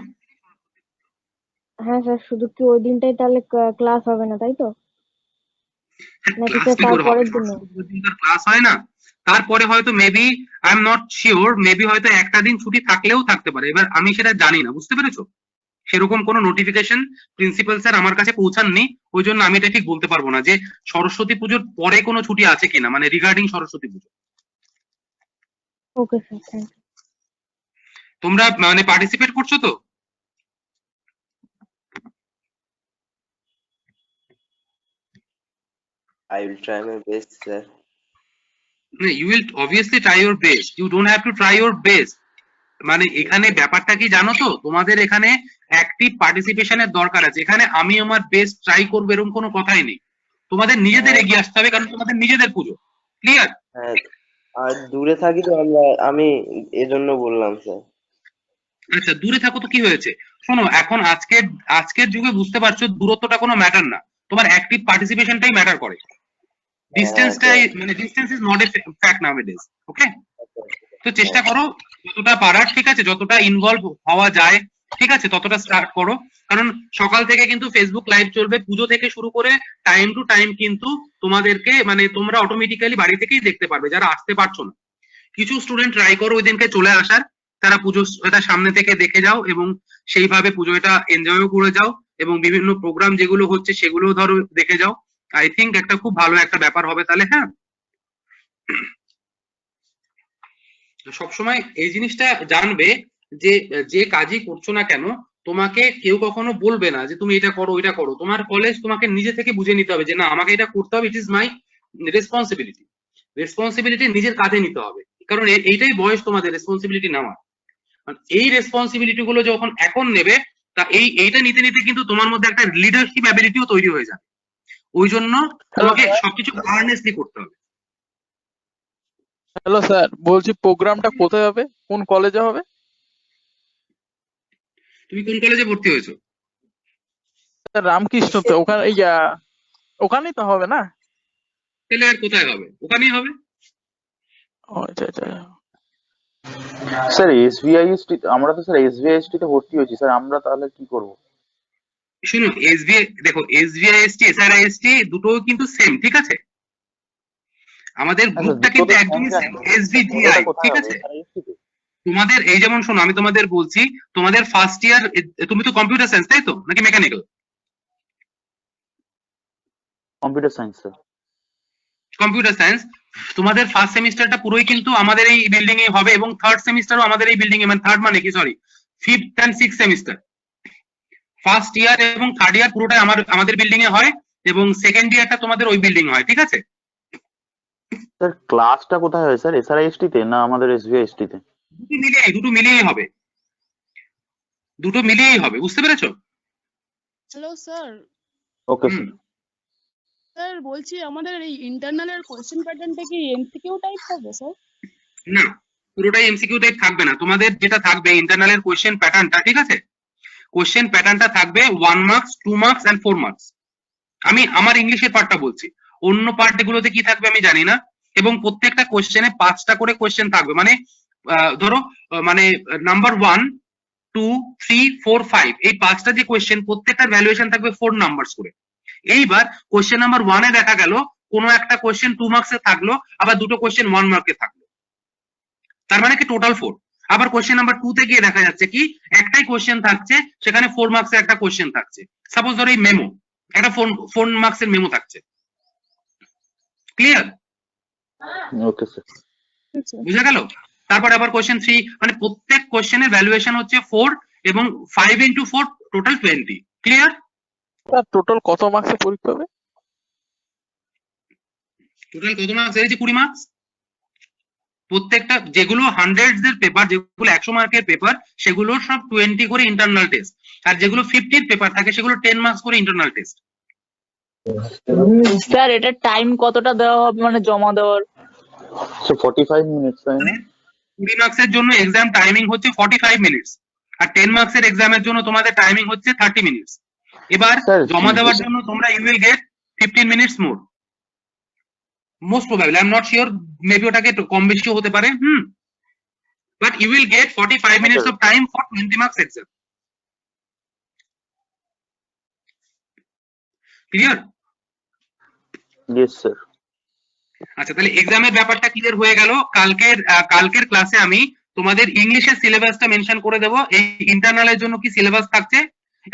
[SPEAKER 8] হ্যাঁ স্যার, শুধু কি ওই দিনটাই তাহলে ক্লাস হবে না, তাই তো? নাকি
[SPEAKER 1] ক্লাস
[SPEAKER 8] স্যার
[SPEAKER 1] কি করে হবে?
[SPEAKER 8] তারপরের দিনে?
[SPEAKER 1] সরস্বতী পুজোর ক্লাস হয় না। তারপরে হয়তো maybe, I am not sure, maybe হয়তো একটা দিন ছুটি থাকলেও থাকতে পারে। এবার আমি সেটা জানি না, বুঝতে পেরেছো? সেরকম কোনো নোটিফিকেশন প্রিন্সিপাল স্যার আমার কাছে পৌঁছাননি, ওই জন্য আমি এটা ঠিক বলতে পারবো না যে সরস্বতী পুজোর পরে কোনো ছুটি আছে কিনা, মানে regarding Saraswati Puja.
[SPEAKER 8] Okay sir, thank you.
[SPEAKER 1] তোমরা মানে পার্টিসিপেট করছো তো?
[SPEAKER 5] I will try my best, sir.
[SPEAKER 1] You will obviously try your best. You don't have to try your best. মানে এখানে ব্যাপারটা কি জানো তো, তোমাদের এখানে অ্যাক্টিভ পার্টিসিপেশনের দরকার আছে। এখানে আমি আমার বেস্ট ট্রাই করবো এরকম কোনো কথাই নেই, তোমাদের নিজেদের এগিয়ে আসতে হবে, কারণ তোমাদের নিজেদের পুজো। ক্লিয়ার?
[SPEAKER 5] হ্যাঁ, আর দূরে থাকি তো আমি এজন্য বললাম স্যার।
[SPEAKER 1] আচ্ছা, দূরে থাকো তো কি হয়েছে? শোনো, এখন আজকের যুগে বুঝতে পারছো দূরত্বটা কোনো ম্যাটার না, তোমার অ্যাক্টিভ পার্টিসিপেশনটাই ম্যাটার করে। ডিস্টেন্সটাই মানে distance is not a fact nowadays. Okay? তো চেষ্টা করো যতটা পারার, ঠিক আছে, যতটা ইনভলভ হওয়া যায় ঠিক আছে, ততটা স্টার্ট করো। কারণ সকাল থেকে কিন্তু ফেসবুক লাইভ চলবে, পুজো থেকে শুরু করে টাইম টু টাইম কিন্তু তোমাদেরকে মানে তোমরা অটোমেটিক্যালি বাড়ি থেকেই দেখতে পারবে যারা আসতে পারছো না। কিছু স্টুডেন্ট ট্রাই করো ওই দিনকে চলে আসার, তারা পুজো এটা সামনে থেকে দেখে যাও এবং সেইভাবে পুজো এটা এনজয়ও করে যাও এবং বিভিন্ন প্রোগ্রাম যেগুলো হচ্ছে সেগুলো ধরো দেখে যাও। আই থিঙ্ক একটা খুব ভালো একটা ব্যাপার হবে তাহলে। হ্যাঁ, সবসময় এই জিনিসটা জানবে যে যে কাজই করছো না কেন তোমাকে কেউ কখনো বলবে না যে তুমি এটা করো ওইটা করো। তোমার কলেজ তোমাকে নিজে থেকে বুঝে নিতে হবে যে না আমাকে এটা করতে হবে, it is my responsibility. Responsibility নিজের কাঁধে নিতে হবে, কারণ এইটাই বয়স তোমাদের রেসপন্সিবিলিটি নেওয়ার। এই রেসপন্সিবিলিটি গুলো যখন এখন নেবে তা এইটা নিতে নিতে কিন্তু তোমার মধ্যে একটা লিডারশিপ অ্যাবিলিটিও তৈরি হয়ে যাবে। ওই জন্য তোমাকে সবকিছু আর্নেস্টলি করতে হবে।
[SPEAKER 4] হ্যালো স্যার, বলছি প্রোগ্রামটা কোথায় হবে, কোন কলেজে হবে?
[SPEAKER 1] তুমি কোন কলেজে ভর্তি হয়েছো?
[SPEAKER 4] স্যার রামকৃষ্ণতে, ওখানে ওখানেই তো হবে না?
[SPEAKER 1] তাহলে আর কোথায় হবে? ওখানেই হবে।
[SPEAKER 4] ও আচ্ছা আচ্ছা।
[SPEAKER 2] স্যার এসবিআইএসটি, আমরা তো স্যার এসবিআইএসটি তে ভর্তি হয়েছি স্যার, আমরা তাহলে কি করব?
[SPEAKER 1] শুনুন, এসবিআই দেখো, এসবিআইএসটি এসআরআইএসটি দুটো কিন্তু সেম, ঠিক আছে? আমাদের গ্রুপটা কিন্তু একদমই সেম, এসবিজিআই, ঠিক আছে? তোমাদের এই যেমন শোনো, আমি তোমাদের বলছি, তোমাদের ফার্স্ট ইয়ার, তুমি তো কম্পিউটার সায়েন্স তাই তো নাকি mechanical?
[SPEAKER 2] Computer science sir.
[SPEAKER 1] Computer science. তোমাদের ফার্স্ট সেমিস্টারটা পুরোই কিন্তু আমাদের এই বিল্ডিং এ হবে এবং থার্ড সেমিস্টারও আমাদের এই বিল্ডিং এ, মানে থার্ড মানে কি sorry, fifth and six semester, first year এবং থার্ড ইয়ার পুরোটাই আমাদের বিল্ডিং এ হয় এবং সেকেন্ড ইয়ারটা তোমাদের ওই বিল্ডিং হয়, ঠিক আছে?
[SPEAKER 2] স্যার ক্লাসটা কোথায় হয় স্যার, এসআরআইএসটি তে না আমাদের এসবিআইএসটি তে?
[SPEAKER 1] দুটো মিলিয়েই হবে, দুটো মিলিয়েই হবে, বুঝতে পেরেছো?
[SPEAKER 7] Hello sir.
[SPEAKER 2] Okay sir.
[SPEAKER 7] Sir বলছি আমাদের এই ইন্টারনালের কোশ্চেন প্যাটার্নটা কি এমসিকিউ টাইপ হবে স্যার?
[SPEAKER 1] না, পুরোটাই এমসিকিউ টাইপ থাকবে না। তোমাদের যেটা থাকবে ইন্টারনালের কোশ্চেন প্যাটার্নটা, ঠিক আছে? কোশ্চেন প্যাটার্নটা থাকবে 1 মার্কস, 2 মার্কস এন্ড 4 মার্কস। আমি আমার ইংলিশের পার্টটা বলছি, অন্য পার্ট গুলোতে কি থাকবে আমি জানি না। এবং প্রত্যেকটা কোশ্চেনে 5টা করে কোশ্চেন থাকবে, মানে ধরো মানে নাম্বার 1, 2, 3, 4, 5 এই 5টা যে কোশ্চেন প্রত্যেকটার ভ্যালুয়েশন থাকবে 4 নাম্বারস করে। এইবার কোশ্চেন নাম্বার 1 এ দেখা গেল কোনো একটা কোশ্চেন 2 মার্কসে থাকলো, আবার দুটো কোশ্চেন 1 মার্কে থাকলো, তার মানে কি টোটাল 4। আবার কোশ্চেন নাম্বার 2 তে গিয়ে দেখা যাচ্ছে কি একটাই কোশ্চেন থাকছে, সেখানে 4 মার্কসের একটা কোশ্চেন থাকছে। সাপোজ ধরো এই মেমো, একটা 4 মার্কসের মেমো থাকছে। ক্লিয়ার?
[SPEAKER 2] Okay sir.
[SPEAKER 1] বুঝা গেল? তারপর আবার কোশ্চেন 3, মানে প্রত্যেক কোশ্চেনের ভ্যালুয়েশন হচ্ছে 4 এবং 5 into 4 total 20। Clear?
[SPEAKER 4] Sir total কত মার্কসের পরীক্ষা হবে?
[SPEAKER 1] টোটাল কত মার্কস? এই যে 20 মার্কস। প্রত্যেকটা যেগুলো 100 এর পেপার, যেগুলো 100 মার্কের পেপার, সেগুলো সব 20 করে ইন্টারনাল টেস্ট, আর যেগুলো 50 এর পেপার থাকে সেগুলো 10 মার্কস করে ইন্টারনাল টেস্ট।
[SPEAKER 3] স্যার এটা টাইম কতটা দেওয়া হবে মানে জমা দেওয়ার?
[SPEAKER 2] সো 45 মিনিটস তাই না?
[SPEAKER 1] 20 মার্কসের জন্য এক্সাম টাইমিং হচ্ছে 45 মিনিটস, আর 10 মার্কসের এক্সামের জন্য তোমাদের টাইমিং হচ্ছে 30 মিনিটস। এবার জমা দেওয়ার জন্য তোমরা you will get 15 minutes more, most probably, I am not sure, maybe ওটাকে কম বেশিও হতে পারে, but you will get 45 minutes of time for 20 marks exam. Clear?
[SPEAKER 2] Yes sir.
[SPEAKER 1] আচ্ছা, তাহলে এক্সামের ব্যাপারটা ক্লিয়ার হয়ে গেল। কালকের ক্লাসে আমি তোমাদের ইংলিশের সিলেবাসটা মেনশন করে দেবো, এই ইন্টারনালের জন্য কি সিলেবাস থাকছে,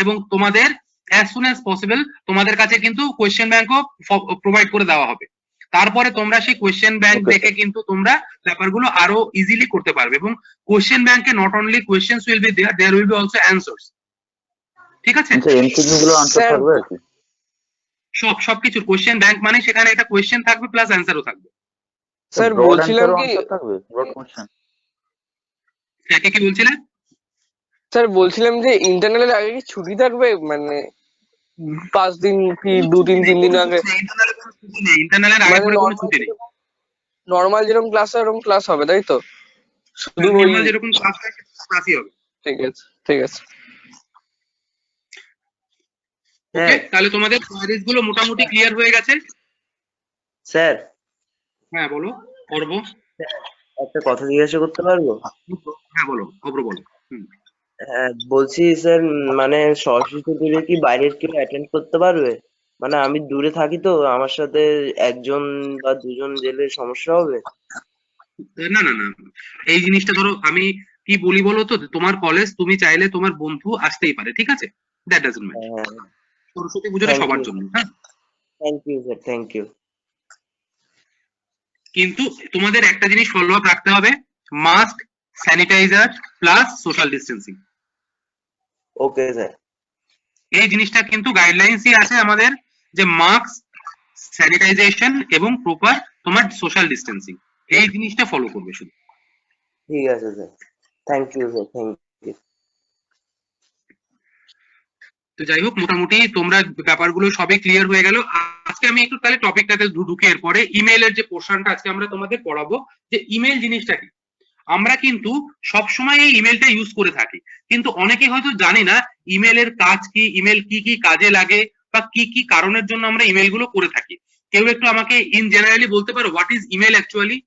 [SPEAKER 1] এবং তোমাদের অ্যাজ সুন অ্যাজ পসিবল তোমাদের কাছে কিন্তু কোয়েশ্চেন ব্যাংকও প্রোভাইড করে দেওয়া হবে। তারপরে তোমরা সেই কোয়েশ্চেন ব্যাংক দেখে কিন্তু তোমরা ব্যাপারগুলো আরো ইজিলি করতে পারবে, এবং কোয়েশ্চেন ব্যাংকে not only questions will be there, there will be also answers. ঠিক আছে?
[SPEAKER 2] আচ্ছা, এমসিকিউ গুলো আনসার থাকবে আর কি?
[SPEAKER 1] সবকিছু কোয়েশ্চেন ব্যাংক মানে সেখানে একটা কোয়েশ্চেন থাকবে প্লাস অ্যানসারও থাকবে।
[SPEAKER 4] স্যার বলছিলাম কি,
[SPEAKER 2] থাকবে ব্রড কোশ্চেন।
[SPEAKER 1] হ্যাঁ, কি বলছিলে?
[SPEAKER 4] স্যার বলছিলাম যে ইন্টারনালের আগে কি ছুটি থাকবে, মানে 5 দিন কি 2-3 দিন আগে?
[SPEAKER 1] ইন্টারনালের আগে পরে কোনো ছুটি নেই।
[SPEAKER 4] নরমাল যেরকম ক্লাস হয় এরকম ক্লাস হবে তাই তো? শুধু
[SPEAKER 1] নরমাল যেরকম ক্লাস হয় ক্লাসই হবে।
[SPEAKER 4] ঠিক আছে ঠিক আছে।
[SPEAKER 1] ওকে, তাহলে তোমাদের কোয়ারিজ গুলো মোটামুটি ক্লিয়ার হয়ে গেছে?
[SPEAKER 5] স্যার
[SPEAKER 1] হ্যাঁ বলো, করবো।
[SPEAKER 5] একটা কথা জিজ্ঞাসা করতে পারবো?
[SPEAKER 1] হ্যাঁ বলো, অব্র বলো।
[SPEAKER 5] হ্যাঁ বলছি স্যার, মানে সরস্বতী পুজো কি বাইরের কেউ অ্যাটেন্ড করতে পারবে? মানে আমি দূরে থাকি তো, আমার সাথে একজন বা দুজন গেলে সমস্যা হবে?
[SPEAKER 1] না না না, এই জিনিসটা ধরো আমি কি বলি বলো তো, তোমার কলেজ, তুমি চাইলে তোমার বন্ধু আসতেই পারে, ঠিক আছে, দ্যাট ডাজন্ট ম্যাটার।
[SPEAKER 5] হ্যাঁ,
[SPEAKER 1] সরস্বতী পুজোটা
[SPEAKER 5] থ্যাংক
[SPEAKER 1] সবার
[SPEAKER 5] ইউ,
[SPEAKER 1] জন্য, হ্যাঁ।
[SPEAKER 5] Thank you sir, thank you.
[SPEAKER 1] কিন্তু তোমাদের একটা জিনিস ফলো আপ রাখতে হবে, mask, sanitizer plus social distancing.
[SPEAKER 5] Okay sir.
[SPEAKER 1] এই জিনিসটা কিন্তু গাইডলাইন্সই আছে আমাদের, যে মাস্ক, স্যানিটাইজেশন এবং প্রপার তোমার সোশ্যাল ডিস্টেন্সিং, এই জিনিসটা ফলো করবে শুধু।
[SPEAKER 5] ঠিক আছে sir, thank you sir, thank you.
[SPEAKER 1] তো যাই হোক, মোটামুটি তোমরা ব্যাপারগুলো সবই ক্লিয়ার হয়ে গেল। আজকে আমি একটু তাহলে টপিকটাতে ঢুকে এরপরে ইমেইলের যে পোর্শনটা আজকে আমরা তোমাদের পড়াবো, যে ইমেল জিনিসটা কি। আমরা কিন্তু সবসময় এই ইমেলটা ইউজ করে থাকি, কিন্তু অনেকে হয়তো জানি না ইমেলের কাজ কি, ইমেল কি কি কাজে লাগে, বা কি কি কারণের জন্য আমরা ইমেল গুলো করে থাকি। কেউ একটু আমাকে ইন জেনারেলি বলতে পারো what is email actually?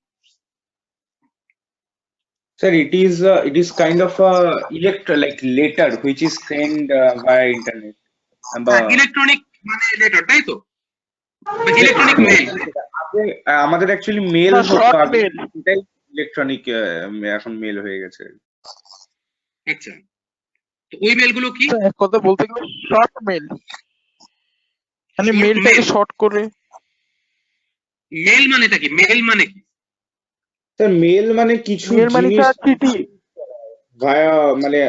[SPEAKER 9] Sir, it is kind of a like letter which is sent via internet.
[SPEAKER 1] Electronic মানে লেটার, তাই তো, ইলেকট্রনিক মেল।
[SPEAKER 9] আমাদের অ্যাকচুয়ালি মেল
[SPEAKER 4] short mail।
[SPEAKER 9] এটাই ইলেকট্রনিক এখন মেল হয়ে গেছে।
[SPEAKER 1] আচ্ছা, তো ওই মেলগুলো কি?
[SPEAKER 4] এক কথা বলতে গেলে শর্ট মেল, মানে
[SPEAKER 1] Short
[SPEAKER 4] মেলটাকে
[SPEAKER 1] mail?
[SPEAKER 4] শর্ট করে।
[SPEAKER 1] মেল মানেটা কি? মেল মানে কি?
[SPEAKER 9] স্যার মেল মানে কিছু
[SPEAKER 4] মেল মানে
[SPEAKER 9] জিনিস
[SPEAKER 4] চিঠি।
[SPEAKER 9] ভায়া মানে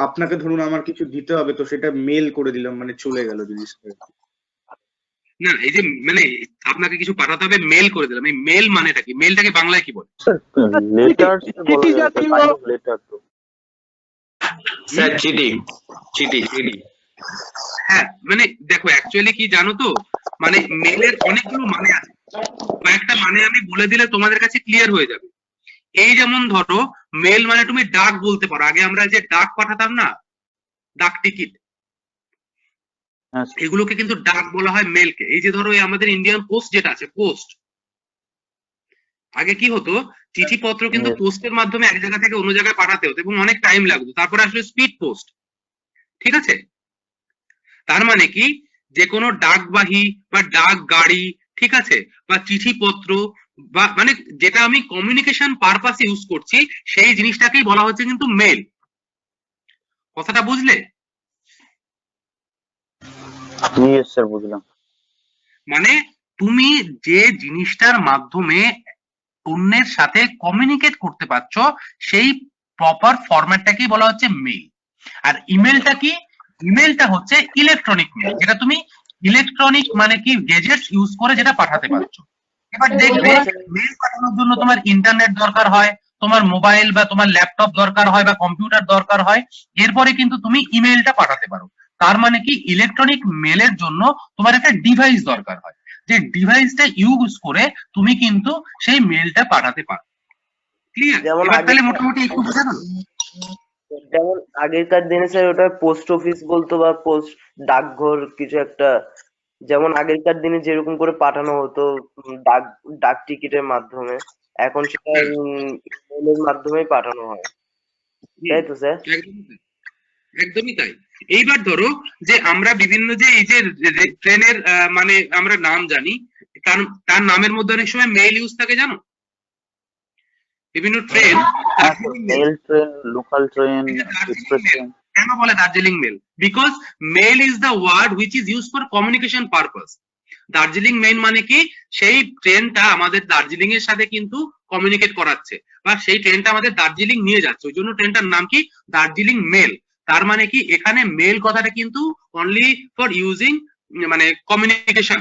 [SPEAKER 9] আপনাকে ধরুন আমার কিছু দিতে হবে, তো সেটা মেল করে দিলাম, মানে চলে গেল জিনিসটা।
[SPEAKER 1] না, এই যে মানে আপনাকে কিছু পাঠাতে হবে, মেল করে দিলাম, এই মেল মানেটা কি? মেলটাকে বাংলায় কি বলে?
[SPEAKER 2] লেটার বলা
[SPEAKER 4] চিঠি
[SPEAKER 2] যায়,
[SPEAKER 4] জাতীয়।
[SPEAKER 2] কাইন্ড অফ লেটার তো।
[SPEAKER 9] স্যার চিঠি চিঠি চিঠি।
[SPEAKER 1] হ্যাঁ, মানে দেখো অ্যাকচুয়ালি কি জানো তো, মানে মেলের অনেকগুলো মানে আছে, কয়েকটা মানে আমি বলে দিলে তোমাদের কাছে ক্লিয়ার হয়ে যাবে। এই যেমন ধরো, মেল মানে তুমি ডাক বলতে পারো, আগে আমরা যে ডাক পাঠাতাম না, ডাক টিকিট,
[SPEAKER 2] হ্যাঁ
[SPEAKER 1] এগুলোকে কিন্তু ডাক বলা হয় মেলকে। এই যে ধরো এই আমাদের ইন্ডিয়ান পোস্ট যেটা আছে, পোস্ট, আগে কি হতো, চিঠিপত্র কিন্তু পোস্টের মাধ্যমে এক জায়গা থেকে অন্য জায়গায় পাঠাতে হতো এবং অনেক টাইম লাগতো, তারপরে আসলে স্পিড পোস্ট, ঠিক আছে। তার মানে কি, যে কোনো ডাকবাহী বা ডাক গাড়ি, ঠিক আছে, বা চিঠিপত্র, বা মানে যেটা আমি কমিউনিকেশন পারপাস ইউজ করছি, সেই জিনিসটাকেই বলা হচ্ছে কিন্তু মেল। কথাটা বুঝলে?
[SPEAKER 2] ইয়েস স্যার, বুঝলাম।
[SPEAKER 1] মানে তুমি যে জিনিসটার মাধ্যমে অন্যের সাথে কমিউনিকেট করতে পারছো, সেই প্রপার ফরম্যাটটাকেই বলা হচ্ছে মেল। আর ইমেলটা কি? ইমেলটা হচ্ছে ইলেকট্রনিক মেল, যেটা তুমি ইলেকট্রনিক মানে কি গেজেটস ইউজ করে যেটা পাঠাতে পারছো। এবার দেখবে মেল পাঠানোর জন্য তোমার ইন্টারনেট দরকার হয়, তোমার মোবাইল বা তোমার ল্যাপটপ দরকার হয়, বা কম্পিউটার দরকার হয়, এরপরে কিন্তু তুমি ইমেলটা পাঠাতে পারো। তার মানে কি, ইলেকট্রনিক মেলের জন্য তোমার একটা ডিভাইস দরকার হয়, যে ডিভাইসটা ইউজ করে তুমি কিন্তু সেই মেলটা পাঠাতে পারো। ক্লিয়ার?
[SPEAKER 5] যেমন
[SPEAKER 1] এবার
[SPEAKER 5] আগে,
[SPEAKER 1] তাহলে মোটামুটি একটু বোঝা গেল।
[SPEAKER 5] যেমন আগেকার দিনে স্যার ওটা পোস্ট অফিস বলতো, বা পোস্ট ডাকঘর কিছু একটা। যেমন আগেরকার দিনে যেরকম করে পাঠানো হতো ডাক ডাক টিকিটের মাধ্যমে, এখন সেটা ইমেলের মাধ্যমেই পাঠানো হয়, তাই তো স্যার?
[SPEAKER 1] একদমই তাই, একদমই তাই। এইবার ধরো যে আমরা বিভিন্ন যে এই যে ট্রেনের মানে আমরা নাম জানি, তার তার নামের মধ্যে অনেক সময় মেল ইউজ থাকে, জানো? বিভিন্ন train,
[SPEAKER 2] mail train, local train, express train.
[SPEAKER 1] কেন বলে Darjeeling mail? Because mail is the word which is use for communication purpose. Darjeeling mail মানে কি, সেই ট্রেনটা আমাদের দার্জিলিং এর সাথে কিন্তু কমিউনিকেট করাচ্ছে, বা সেই ট্রেনটা আমাদের দার্জিলিং নিয়ে যাচ্ছে, ওই জন্য ট্রেনটার নাম কি, দার্জিলিং মেল। তার মানে কি, এখানে মেল কথাটা কিন্তু অনলি ফর ইউজিং মানে কমিউনিকেশন,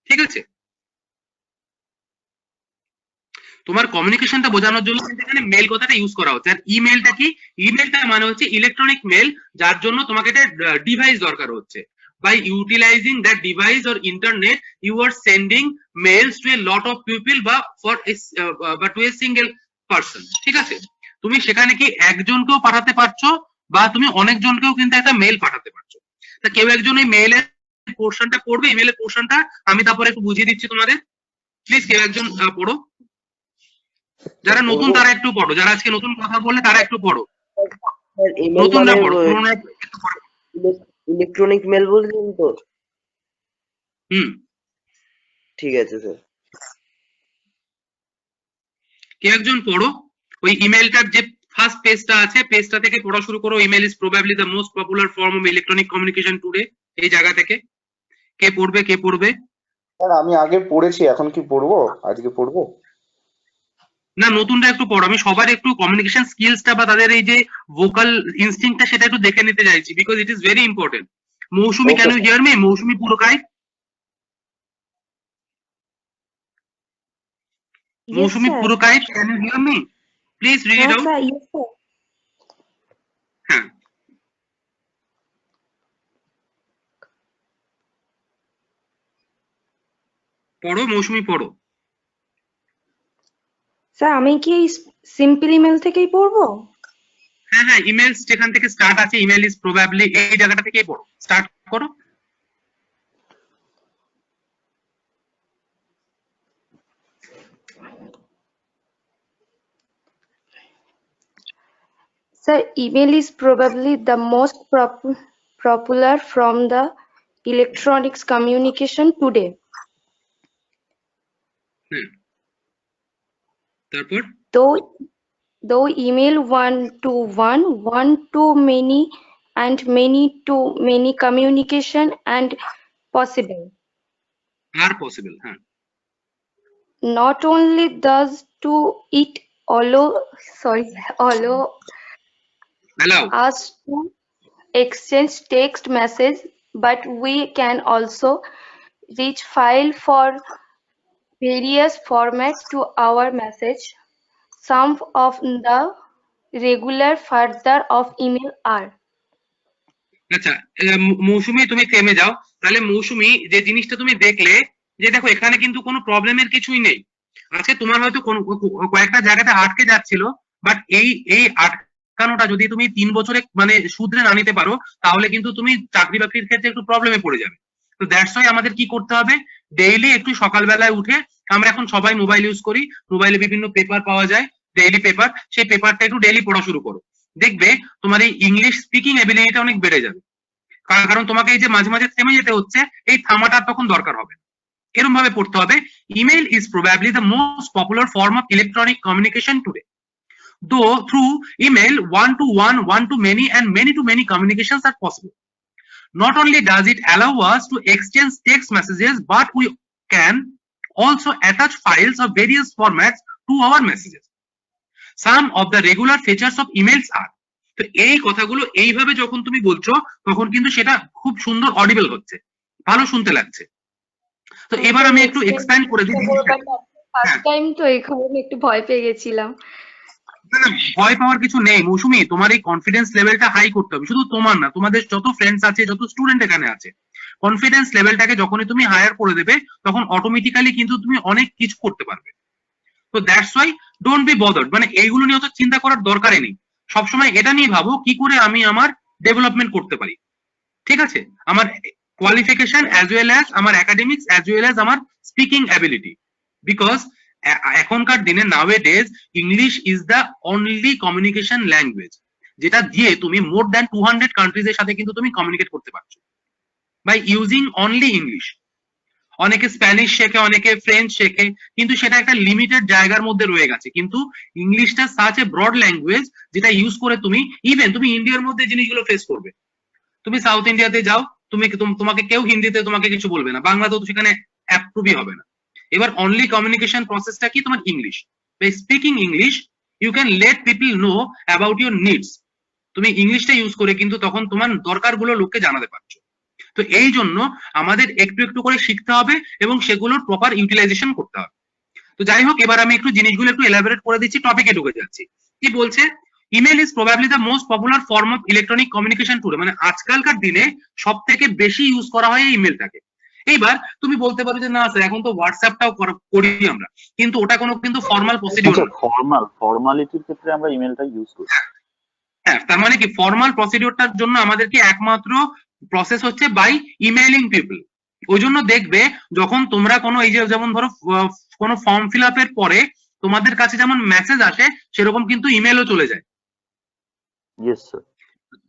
[SPEAKER 1] ঠিক আছে। তোমার কমিউনিকেশনটা বোঝানোর জন্য কিন্তু এখানে মেল কথাটা ইউজ করা হচ্ছে। আর ইমেলটা কি? ইমেলটা মানে হচ্ছে ইলেকট্রনিক মেল, যার জন্য তোমাকে একটা ডিভাইস দরকার হচ্ছে। By utilizing that device or internet, you are sending mails to a lot of people বা for বা to a single person, ঠিক আছে। তুমি সেখানে কি একজনকেও পাঠাতে পারছো, বা তুমি অনেকজনকেও কিন্তু একটা মেল পাঠাতে পারছো। তা কেউ একজন এই মেইলের পোর্শনটা পড়বে, ইমেলের পোর্শনটা আমি তারপরে একটু বুঝিয়ে দিচ্ছি তোমাদের। প্লিজ কেউ একজন পড়ো, যারা নতুন তারা একটু পড়ো, যারা আজকে নতুন কথা বললে তারা একটু পড়ো।
[SPEAKER 5] স্যার ইমেল
[SPEAKER 1] নতুনটা
[SPEAKER 5] মানে
[SPEAKER 1] পড়ো, পুরোনো
[SPEAKER 5] ইলেকট্রনিক মেল বলছেন তো?
[SPEAKER 1] হুম।
[SPEAKER 5] ঠিক আছে স্যার।
[SPEAKER 1] কে একজন পড়ো ওই ইমেলটার যে ফার্স্ট পেজটা আছে, পেজটা থেকে পড়া শুরু করো। Email is probably the most popular form of electronic communication today. এই জায়গা থেকে কে পড়বে, কে পড়বে?
[SPEAKER 9] স্যার আমি আগে পড়েছি, এখন কি পড়বো? আজকে পড়বো?
[SPEAKER 1] না, নতুনটা একটু পড়ো। আমি সবার একটু কমিউনিকেশন স্কিলসটা বা তাদের এই যে ভোকাল ইনস্টিংক্টটা সেটা একটু দেখে নিতে চাইছি, because it is very important. Mousumi, can you hear me? Mousumi Purkait,
[SPEAKER 8] Yes,
[SPEAKER 1] Mousumi
[SPEAKER 8] sir.
[SPEAKER 1] Purkait, can you hear me? Please read it
[SPEAKER 8] হ্যাঁ
[SPEAKER 1] আউট।
[SPEAKER 8] Sir, yes sir.
[SPEAKER 1] হ্যাঁ, পড়ো মৌসুমি, পড়ো।
[SPEAKER 8] স্যার আমি কি সিম্পল ইমেল থেকেই পড়বো?
[SPEAKER 1] হ্যাঁ হ্যাঁ, ইমেলস যেখান থেকে স্টার্ট আছে, ইমেল ইজ প্রবাবলি, এই জায়গাটা থেকেই পড়ো, স্টার্ট করো।
[SPEAKER 8] Sir, email is probably the most popular from the electronics communication today.
[SPEAKER 1] হ্যাঁ, তারপর
[SPEAKER 8] Though email one-to-one, one-to-many, and many-to-many communication and possible.
[SPEAKER 1] আর পসিবল, হ্যাঁ।
[SPEAKER 8] Not only does to it allow
[SPEAKER 1] allow,
[SPEAKER 8] us to exchange text message, but we can also reach file for various formats to our message. Some of the regular further of email are.
[SPEAKER 1] আচ্ছা মৌসুমি তুমি থেমে যাও। তাহলে মৌসুমি, যে জিনিসটা তুমি দেখলে যে দেখো এখানে কিন্তু কোনো প্রবলেমের কিছুই নেই। আজকে তোমার হয়তো কয়েকটা জায়গাতে আটকে যাচ্ছিল, বাট এই আটকানোটা যদি তুমি 3 বছরে মানে শুধরে না নিতে পারো, তাহলে কিন্তু তুমি চাকরি বাকরির ক্ষেত্রে একটু প্রবলেমে পড়ে যাবে। তো দ্যাটস ওয়াই আমাদের কি করতে হবে, ডেইলি একটু সকালবেলায় উঠে, আমরা এখন সবাই মোবাইল ইউজ করি, মোবাইলে বিভিন্ন পেপার পাওয়া যায়, ডেইলি পেপার, সেই পেপারটা একটু ডেইলি পড়া শুরু করো। দেখবে তোমার এই ইংলিশ স্পিকিং এবিলিটিটা অনেক বেড়ে যাবে। কারণ তোমাকে এই যে মাঝে মাঝে থেমে যেতে হচ্ছে, এই থামাটা তখন দরকার হবে। এরকম ভাবে পড়তে হবে, email is probably the most popular form of electronic communication today. Though through email, one-to-one, one-to-many, and many-to-many communications are possible. Not only does it allow us to exchange text messages, but we can also attach files of various formats to our messages. Some of the regular features of emails are. তো এই কথাগুলো এইভাবে যখন তুমি বলছো, তখন কিন্তু সেটা খুব সুন্দর অডিবল হচ্ছে, ভালো শুনতে লাগছে। তো এবার আমি একটু এক্সপ্যান্ড করে দিই।
[SPEAKER 8] ফার্স্ট টাইম তো এই কারণে একটু ভয় পেয়ে গেছিলাম।
[SPEAKER 1] ভয় পাওয়ার কিছু নেই মৌসুমি, তোমার এই কনফিডেন্স লেভেলটা হাই করতে হবে, শুধু তোমার না, তোমাদের যত ফ্রেন্ডস আছে, যত স্টুডেন্ট এখানে আছে, কনফিডেন্স লেভেলটাকে যখনই তুমি হায়ার করে দেবে, তখন অটোমেটিক্যালি কিন্তু তুমি অনেক কিছু করতে পারবে। তো that's why don't be bothered, মানে এইগুলো নিয়ে অত চিন্তা করার দরকারই নেই। সবসময় এটা নিয়ে ভাবো কি করে আমি আমার ডেভেলপমেন্ট করতে পারি, ঠিক আছে? আমার কোয়ালিফিকেশন অ্যাজ ওয়েল অ্যাজ আমার একাডেমিক্স অ্যাজ ওয়েল অ্যাজ আমার স্পিকিং অ্যাবিলিটি, বিকজ এখনকার দিনে nowadays English is the only communication language, যেটা দিয়ে তুমি মোর দ্যান 200 কান্ট্রিজ এর সাথে কিন্তু তুমি কমিউনিকেট করতে পারছো বাই ইউজিং অনলি ইংলিশ। অনেকে স্প্যানিশ শেখে, অনেকে ফ্রেঞ্চ শেখে, কিন্তু সেটা একটা লিমিটেড জায়গার মধ্যে রয়ে গেছে। কিন্তু ইংলিশটা সাচ এ ব্রড ল্যাঙ্গুয়েজ, যেটা ইউজ করে তুমি ইভেন তুমি ইন্ডিয়ার মধ্যে জিনিসগুলো ফেস করবে। তুমি সাউথ ইন্ডিয়াতে যাও, তোমাকে কেউ হিন্দিতে তোমাকে কিছু বলবে না, বাংলাতেও সেখানে অ্যাপ্রুভই হবে না। এবার অনলি কমিউনিকেশন প্রসেসটা কি, তোমার English. By speaking English you can let people know about your needs. তুমি ইংলিশটা ইউজ করে কিন্তু তখন তোমার দরকারগুলো লোককে জানাতে পারছো। তো এই জন্য আমাদের একটু একটু করে শিখতে হবে এবং সেগুলোর প্রপার ইউটিলাইজেশন করতে হবে। তো যাই হোক, এবার আমি একটু জিনিসগুলো একটু এলাবোরেট করে দিচ্ছি, টপিকে ঢুকে যাচ্ছি। কি বলছে, email is probably the most popular form of electronic communication today, মানে আজকালকার দিনে সব থেকে বেশি ইউজ করা হয় এই ইমেলটাকে। এইবার তুমি বলতে পারো যে না স্যার, এখন তো হোয়াটসঅ্যাপটাও করি আমরা, কিন্তু ওটা কোনো কিন্তু ফর্মাল প্রসিডিউর না।
[SPEAKER 2] ফর্মালিটির ক্ষেত্রে আমরা ইমেলটা ইউজ করি।
[SPEAKER 1] হ্যাঁ, তার মানে কি ফর্মাল প্রসিডিউরটার জন্য আমাদেরকে একমাত্র প্রসেস হচ্ছে বাই ইমেইলিং পিপল। ওই জন্য দেখবে যখন তোমরা কোনো এই যে যেমন ধরো কোনো ফর্ম ফিল আপের পরে তোমাদের কাছে যেমন মেসেজ আসে, সেরকম কিন্তু ইমেলও চলে যায়।
[SPEAKER 2] Yes sir.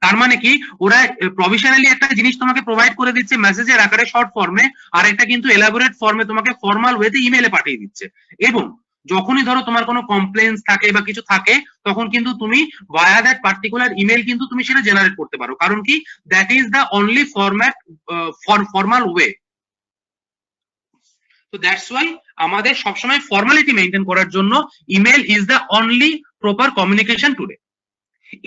[SPEAKER 1] তার মানে কি ওরা প্রভিশনালি একটা জিনিস তোমাকে প্রোভাইড করে দিচ্ছে মেসেজের আকারে শর্ট ফর্মে, আর একটা কিন্তু এলাবোরেট ফর্মে তোমাকে ফর্মাল ওয়েতে ইমেলে পাঠিয়ে দিচ্ছে। এবং যখনই ধরো তোমার কোনো কমপ্লেন্স থাকে বা কিছু থাকে তখন কিন্তু তুমি ভায়া দ্যাট পার্টিকুলার ইমেল কিন্তু তুমি সেটা জেনারেট করতে পারো, কারণ কি that is the only format for formal way. তো দ্যাটস ওয়াই আমাদের সবসময় ফর্মালিটি মেনটেন করার জন্য email is the only proper communication today.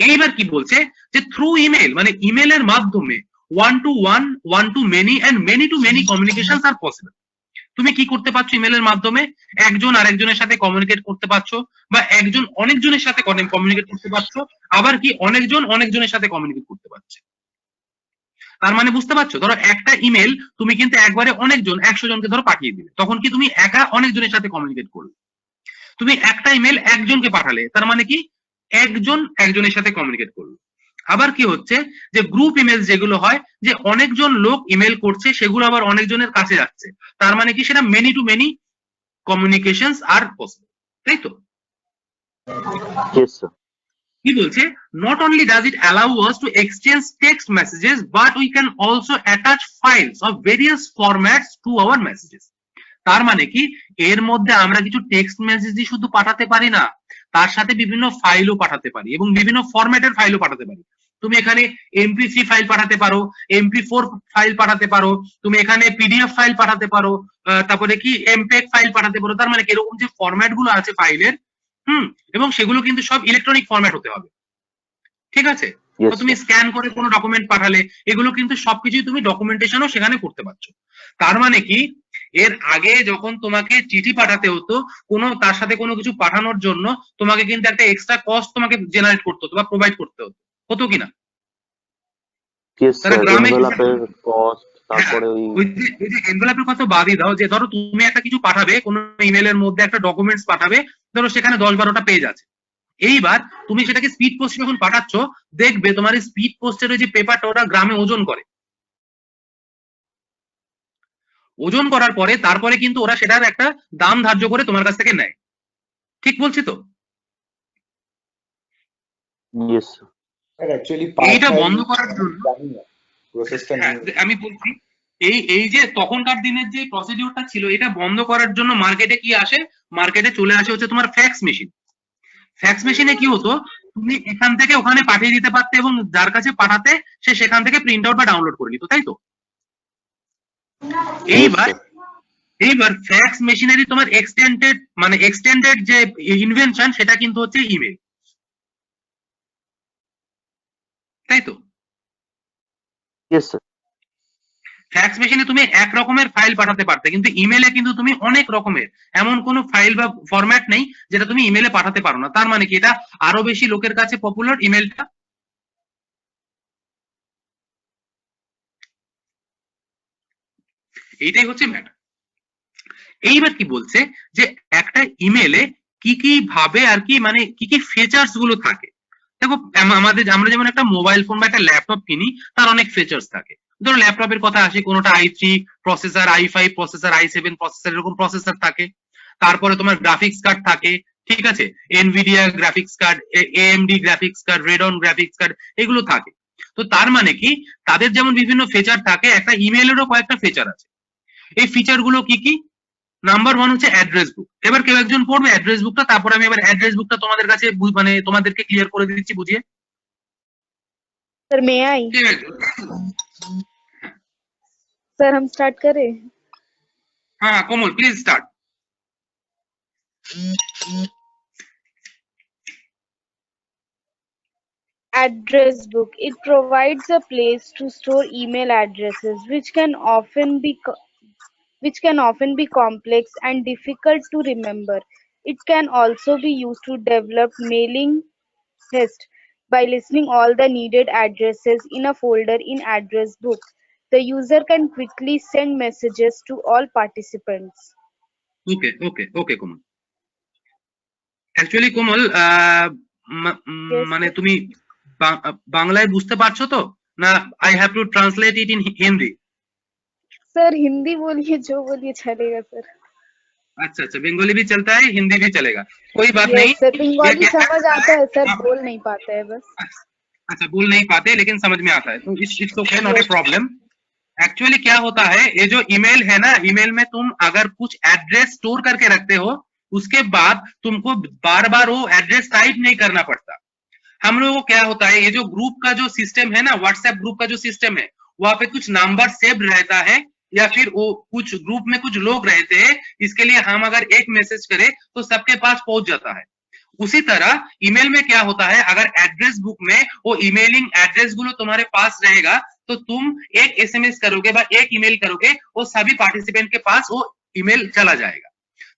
[SPEAKER 1] এইবার কি বলছে যে থ্রু ইমেল মানে ইমেলের মাধ্যমে one to one, one to many and many to many communication are possible. তুমি কি করতে পারছো ইমেলের মাধ্যমে? একজন আরেকজনের সাথে কমিউনিকেট করতে পারছো, বা একজন অনেকজনের সাথে কমিউনিকেট করতে পারছো, আবার কি অনেকজন অনেকজনের সাথে কমিউনিকেট করতে পারছে। তার মানে বুঝতে পারছো, ধরো একটা ইমেল তুমি কিন্তু একবারে অনেকজন 100 জনকে ধরো পাঠিয়ে দিলে, তখন কি তুমি একা অনেকজনের সাথে কমিউনিকেট করলে। তুমি একটা ইমেল একজনকে পাঠালে, তার মানে কি একজন একজনের সাথে কমিউনিকেট করলো। আবার কি হচ্ছে যে গ্রুপ ইমেল যেগুলো হয়, যে অনেকজন লোক ইমেল করছে, সেগুলো আবার অনেকজনের কাছে যাচ্ছে, তার মানে কি সেটা many to many communications are possible, তাই তো?
[SPEAKER 2] Yes sir.
[SPEAKER 1] কি বলছে, not only does it allow us to exchange text messages, but we can also attach files of various formats to our messages. তার মানে কি এর মধ্যে আমরা কিছু টেক্সট মেসেজই শুধু পাঠাতে পারি না, তার সাথে বিভিন্ন ফাইলও পাঠাতে পারি এবং বিভিন্ন ফরম্যাটের ফাইলও পাঠাতে পারি। তুমি এখানে MP3 ফাইল পাঠাতে পারো, MP4 ফাইল পাঠাতে পারো, তুমি এখানে PDF ফাইল পাঠাতে পারো, তারপরে কি MPEG ফাইল পাঠাতে পারো। তার মানে কি এরকম যে ফরম্যাট গুলো আছে ফাইলের, এবং সেগুলো কিন্তু সব ইলেকট্রনিক ফরম্যাট হতে হবে, ঠিক আছে? তো তুমি স্ক্যান করে কোনো ডকুমেন্ট পাঠালে, এগুলো কিন্তু সবকিছুই তুমি ডকুমেন্টেশনও সেখানে করতে পারছো। তার মানে কি এর আগে যখন তোমাকে চিঠি পাঠাতে হতো, কোনো তার সাথে কোনো কিছু পাঠানোর জন্য তোমাকে কিন্তু একটা এক্সট্রা কস্ট তোমাকে জেনারেট করতে হতো বা প্রোভাইড করতে হতো, হতো কিনা? তারা গ্রামে
[SPEAKER 2] তারপরে
[SPEAKER 1] ওই যে এনভেলপের কথা বাদই দাও, যে ধরো তুমি একটা কিছু পাঠাবে, কোনো ইমেলের মধ্যে একটা ডকুমেন্টস পাঠাবে, ধরো সেখানে 10-12টা পেজ আছে। এইবার তুমি সেটাকে স্পিড পোস্ট যখন পাঠাচ্ছ, দেখবে তোমার এই স্পিড পোস্টের ওই যে পেপারটা ওরা গ্রামে ওজন করে, ওজন করার পরে তারপরে কিন্তু ওরা সেটার একটা দাম ধার্য করে তোমার কাছ থেকে নেয়, ঠিক বলছি তো? এইটা বন্ধ করার জন্য আমি বলছি, এই যে তখনকার দিনের যে প্রসিডিউরটা ছিল, এটা বন্ধ করার জন্য মার্কেটে কি আসে, মার্কেটে চলে আসে হচ্ছে তোমার ফ্যাক্স মেশিন। ফ্যাক্স মেশিনে কি হতো, তুমি এখান থেকে ওখানে পাঠিয়ে দিতে পারতে এবং যার কাছে পাঠাতে সে সেখান থেকে প্রিন্ট আউট বা ডাউনলোড করে নিত, তাই তো? এইবার ফ্যাক্স মেশিনারি তোমার এক্সটেন্ডেড যে ইনভেনশন, সেটা কিন্তু হচ্ছে ইমেল, তাই তো? ফ্যাক্স মেশিনে তুমি এক রকমের ফাইল পাঠাতে পারতে, কিন্তু ইমেলে কিন্তু তুমি অনেক রকমের, এমন কোনো ফাইল বা ফরম্যাট নেই যেটা তুমি ইমেলে পাঠাতে পারো না। তার মানে কি এটা আরো বেশি লোকের কাছে পপুলার ইমেলটা। এইটাই হচ্ছে ম্যাটার। এইবার কি বলছে যে একটা ইমেলে কি কি ভাবে আর কি মানে কি কি ফিচার্স গুলো থাকে। দেখো আমরা যেমন একটা মোবাইল ফোন বা একটা ল্যাপটপ কিনি, তার অনেক ফিচার্স থাকে। ধরো ল্যাপটপের কথা আসে, কোনোটা i3 processor, i5 processor, i7 processor, এরকম প্রসেসর থাকে। তারপরে তোমার গ্রাফিক্স কার্ড থাকে, ঠিক আছে, Nvidia graphics card, AMD graphics card, radon graphics card, এগুলো থাকে। তো তার মানে কি তাদের যেমন বিভিন্ন ফিচার থাকে, একটা ইমেলেরও কয়েকটা ফিচার আছে। এই ফিচার গুলো কি কি? নাম্বার 1 হচ্ছে অ্যাড্রেস বুক। এবার কেউ একজন পড়বে অ্যাড্রেস বুকটা, তারপরে আমি এবার অ্যাড্রেস বুকটা তোমাদের কাছে মানে তোমাদেরকে ক্লিয়ার করে দিচ্ছি বুঝিয়ে।
[SPEAKER 10] सर मैं आई सर हम स्टार्ट करें?
[SPEAKER 1] हाँ Komal please start.
[SPEAKER 10] Address book. It provides a place to store email addresses, which can often be complex and difficult to remember. It can also be used to develop mailing list by listing all the needed addresses in a folder in address book. The user can quickly send messages to all participants.
[SPEAKER 1] Okay Komal. Actually Komal মানে তুমি বাংলায় বুঝতে পারছো তো না? I have to translate it in Hindi.
[SPEAKER 10] Sir Hindi बोलिए, जो बोलिए चलेगा सर।
[SPEAKER 1] अच्छा बंगाली भी चलता है, हिंदी भी चलेगा, कोई बात नहीं
[SPEAKER 10] सर बंगाली समझ आता है सर, बोल नहीं पाते हैं बस।
[SPEAKER 1] अच्छा बोल नहीं पाते लेकिन समझ में आता है, तो it's okay, not a problem. Actually क्या होता है, ये जो ईमेल है ना, ईमेल में तुम अगर कुछ एड्रेस स्टोर करके रखते हो, उसके बाद तुमको बार बार वो एड्रेस टाइप नहीं करना पड़ता। हम लोगों को क्या होता है, ये जो ग्रुप का जो सिस्टम है ना, व्हाट्सएप ग्रुप का जो सिस्टम है, वहां पे कुछ नंबर सेव रहता है, या फिर वो कुछ ग्रुप में कुछ लोग रहते हैं, इसके लिए हम अगर एक मैसेज करें तो सबके पास पहुंच जाता है। उसी तरह ईमेल में क्या होता है, अगर एड्रेस बुक में वो ईमेलिंग एड्रेस गुलो तुम्हारे पास रहेगा, तो तुम एक एसएमएस करोगे বা एक ईमेल करोगे, वो सभी पार्टिसिपेंट के पास वो ईमेल चला जाएगा।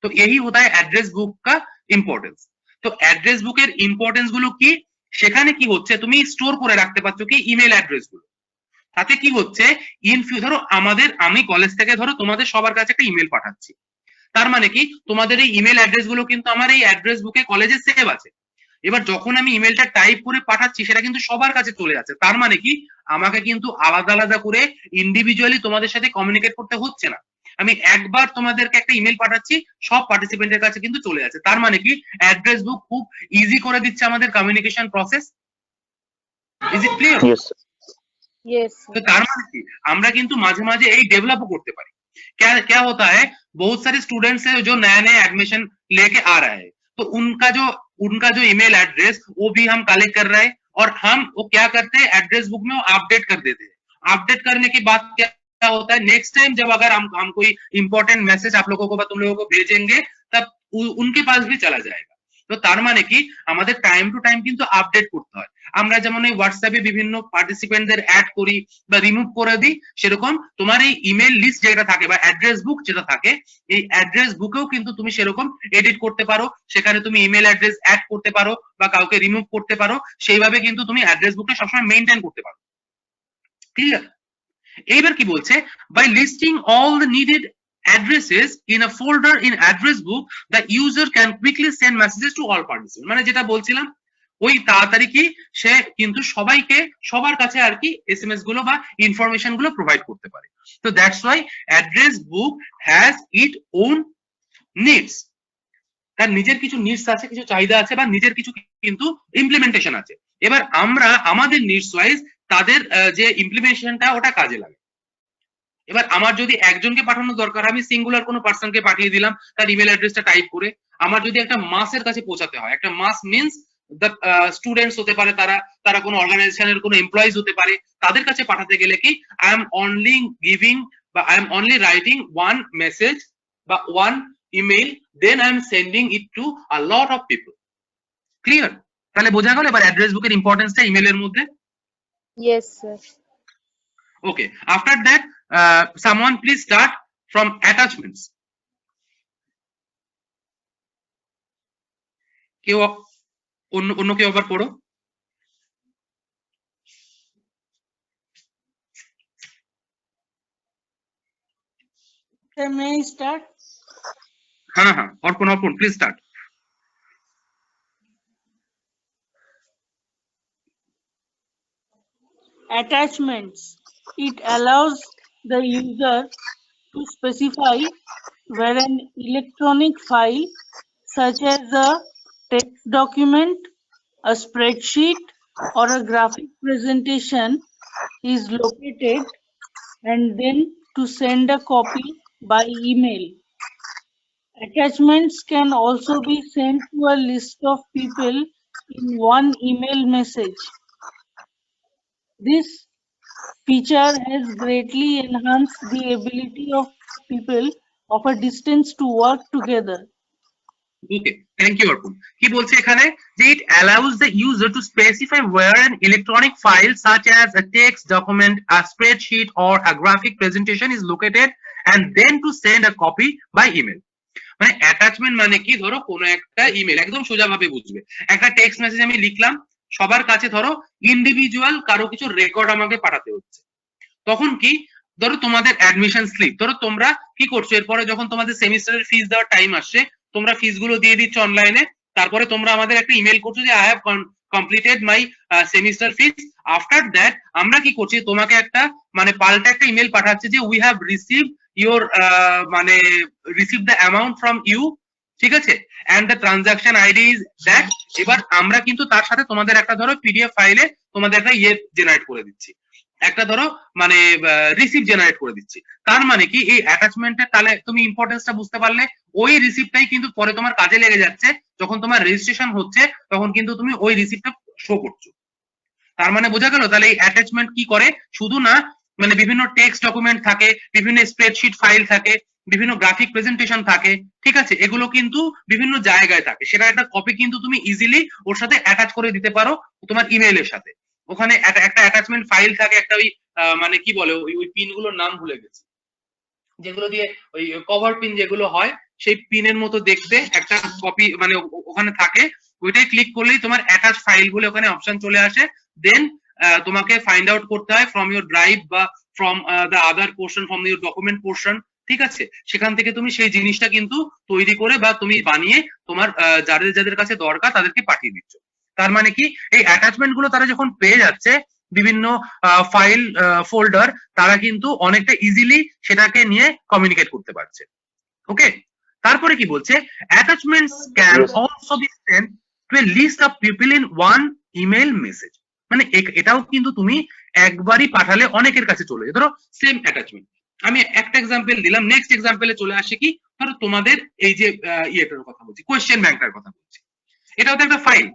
[SPEAKER 1] तो यही होता है एड्रेस बुक का ইম্পর্টেন্স। তো অ্যাড্রেস বুকের ইম্পর্টেন্স গুলো কি, সেখানে কি হচ্ছে, তুমি স্টোর করে রাখতে পারছো কি ইমেল অ্যাড্রেস গুলো। তাতে কি হচ্ছে, ধরো আমি কলেজ থেকে ধরো তোমাদের সবার কাছে একটা ইমেল পাঠাচ্ছি, তার মানে কি তোমাদের এই ইমেল অ্যাড্রেস গুলো কিন্তু আমার এই অ্যাড্রেস বুকে কলেজে সেভ আছে। এবার যখন আমি ইমেলটা টাইপ করে পাঠাচ্ছি, সেটা কিন্তু সবার কাছে চলে যাচ্ছে। তার মানে কি আমাকে কিন্তু আলাদা আলাদা করে ইন্ডিভিজুয়ালি তোমাদের সাথে কমিউনিকেট করতে হচ্ছে না। আমি একবার তোমাদেরকে একটা ইমেল পাঠাচ্ছি, সব পার্টিসিপেন্টের কাছে কিন্তু চলে যাচ্ছে। তার মানে কি অ্যাড্রেস বুক খুব ইজি করে দিচ্ছে আমাদের communication process. Is it clear?
[SPEAKER 2] Yes
[SPEAKER 10] Yes,
[SPEAKER 1] तो तार माने की আমরা কিন্তু মাঝে মাঝে এই डेवलप করতে পারি। क्या क्या होता है, बहुत सारे स्टूडेंट्स है जो नया नया एडमिशन लेके आ रहा है, तो उनका जो ईमेल एड्रेस वो भी हम कलेक्ट कर रहे हैं, और हम वो क्या करते हैं, एड्रेस बुक में वो अपडेट कर देते हैं। अपडेट करने के बाद क्या होता है, नेक्स्ट टाइम जब अगर हम कोई इंपॉर्टेंट मैसेज आप लोगों को বা तुम लोगों को भेजेंगे, तब उनके पास भी चला जाएगा। তো তার মানে কি আমাদের টাইম টু টাইম কিন্তু আপডেট করতে হয়। আমরা যেমন এই হোয়াটসঅ্যাপে বিভিন্ন পার্টিসিপেন্টদের অ্যাড করি বা রিমুভ করে দিই, সেরকম তোমার এই ইমেল লিস্ট যেটা থাকে বা অ্যাড্রেস বুক যেটা থাকে, এই অ্যাড্রেস বুকেও কিন্তু তুমি সেরকম এডিট করতে পারো। সেখানে তুমি ইমেল অ্যাড্রেস অ্যাড করতে পারো বা কাউকে রিমুভ করতে পারো। সেইভাবে কিন্তু তুমি অ্যাড্রেস বুকটা সবসময় মেইনটেইন করতে পারো। ক্লিয়ার? এইবার কি বলছে, by listing all the needed addresses in a folder in address book, the user can quickly send messages to all participants। মানে যেটা বলছিলাম, ওই তাড়াতাড়ি কি সে কিন্তু সবাইকে সবার কাছে আর কি এসএমএস গুলো বা ইনফরমেশন গুলো প্রোভাইড করতে পারে। তো that's why address book has it own needs. তার নিজের কিছু নিডস আছে, কিছু চাহিদা আছে, বা নিজের কিছু কিন্তু ইমপ্লিমেন্টেশন আছে। এবার আমরা আমাদের নিডস ওয়াইজ তাদের যে ইমপ্লিমেন্টেশনটা ওটা কাজে লাগে। এবার আমার যদি একজনকে পাঠানো দরকার, আমি সিঙ্গুলার কোনো পার্সনকে পাঠিয়ে দিলাম তার ইমেল অ্যাড্রেসটা টাইপ করে। আমার যদি একটা মাসের কাছে পৌঁছাতে হয়, একটা মাস মিন্স দ্য স্টুডেন্টস হতে পারে, তারা কোনো অর্গানাইজেশনের কোনো এমপ্লয়িজ হতে পারে, তাদের কাছে পাঠাতে গেলে কি আই এম অনলি গিভিং বা I am only writing one message বা one email, then I am sending it to a lot of people. Clear? তাহলে বোঝা গেল এবার অ্যাড্রেস বুকের ইম্পর্টেন্সটা ইমেলের মধ্যে।
[SPEAKER 10] yes, sir.
[SPEAKER 1] Okay, after that, someone please start from attachments. কেউ অন্য কেউ আবার পড়ো।
[SPEAKER 11] Sir, may I start?
[SPEAKER 1] হ্যাঁ হ্যাঁ, অর্পণ please start.
[SPEAKER 11] Attachments. It allows the user to specify where an electronic file, such as a text document, a spreadsheet, or a graphic presentation, is located, and then to send a copy by email. Attachments can also be sent to a list of people in one email message. This feature has greatly enhanced the ability of people of a distance to work together.
[SPEAKER 1] Okay, thank you অর্পণ। কি বলছে এখানে, যে it allows the user to specify where an electronic file such as a text document, a spreadsheet, or a graphic presentation is located, and then to send a copy by email। মানে attachment মানে কি, ধরো কোনো একটা email, একদম সোজাভাবে বুঝবে, একটা text message আমি লিখলাম, সবার কাছে ধরো ইন্ডিভিজুয়াল কারো কিছু রেকর্ড আমাকে পাঠাতে হচ্ছে। তখন কি, ধরো তোমাদের অ্যাডমিশন স্লিপ, ধরো তোমরা কি করছো, এরপরে যখন তোমাদের সেমিস্টারের ফিস দেওয়ার টাইম আসছে, তোমরা ফিস গুলো দিয়ে দিচ্ছ অনলাইনে, তারপরে তোমরা আমাদের একটা ইমেল করছো যে I have completed my semester fees. After that আমরা কি করছি, তোমাকে একটা মানে পাল্টা একটা ইমেল পাঠাচ্ছে যে উই হ্যাভ রিসিভ ইউর মানে receive the amount from you ঠিক আছে, and the transaction ID is that। এবার আমরা কিন্তু তার সাথে তোমাদের একটা ধরো পিডিএফ ফাইলে তোমাদের একটা ইয়ে জেনারেট করে দিচ্ছি, একটা ধরো মানে রিসিপ্ট জেনারেট করে দিচ্ছি। তার মানে কি এই অ্যাটাচমেন্টের তাহলে তুমি ইম্পর্টেন্সটা বুঝতে পারলে, ওই রিসিপ্টটাই কিন্তু পরে তোমার কাজে লেগে যাচ্ছে, যখন তোমার রেজিস্ট্রেশন হচ্ছে তখন কিন্তু তুমি ওই রিসিপ্টটা শো করছো। তার মানে বোঝা গেল তাহলে এই অ্যাটাচমেন্ট কি করে, শুধু না মানে বিভিন্ন টেক্সট ডকুমেন্ট থাকে, বিভিন্ন স্প্রেডশিট ফাইল থাকে, বিভিন্ন গ্রাফিক প্রেজেন্টেশন থাকে, ঠিক আছে, এগুলো কিন্তু বিভিন্ন জায়গায় থাকে, সেটা একটা কপি কিন্তু তুমি ইজিলি ওর সাথে অ্যাটাচ করে দিতে পারো তোমার ইমেইলের সাথে। ওখানে একটা অ্যাটাচমেন্ট ফাইল থাকে, একটা ওই মানে কি বলে ওই পিন গুলোর নাম ভুলে গেছি, যেগুলো দিয়ে ওই কভার পিন যেগুলো হয়, সেই পিনের মতো দেখতে একটা কপি মানে ওখানে থাকে, ওইটাই ক্লিক করলেই তোমার অ্যাটাচ ফাইল গুলো ওখানে অপশন চলে আসে। দেন তোমাকে ফাইন্ড আউট করতে হয় ফ্রম ইউর ড্রাইভ বা from the other portion, from your document portion, ঠিক আছে, সেখান থেকে তুমি সেই জিনিসটা কিন্তু তৈরি করে বা তুমি বানিয়ে তোমার যাদের যাদের কাছে দরকার তাদেরকে পাঠিয়ে দিচ্ছ। তার মানে কি এই অ্যাটাচমেন্ট গুলো তারা যখন পেয়ে যাচ্ছে বিভিন্ন ফাইল ফোল্ডার, তারা কিন্তু অনেকটা ইজিলি সেটাকে নিয়ে কমিউনিকেট করতে পারছে। ওকে, তারপরে কি বলছে, attachments can also be sent to a list of people in one email message. মানে এটাও কিন্তু তুমি একবারই পাঠালে অনেকের কাছে চলে যায়। ধরো সেম অ্যাটাচমেন্ট, আমি একটা এক্সাম্পল দিলাম, নেক্সট এক্সাম্পলে চলে আসে কি, ধরো তোমাদের এই যে ইয়েটার কথা বলছি, কোয়েশ্চেন ব্যাংকটার কথা বলছি, এটাও তো একটা ফাইল।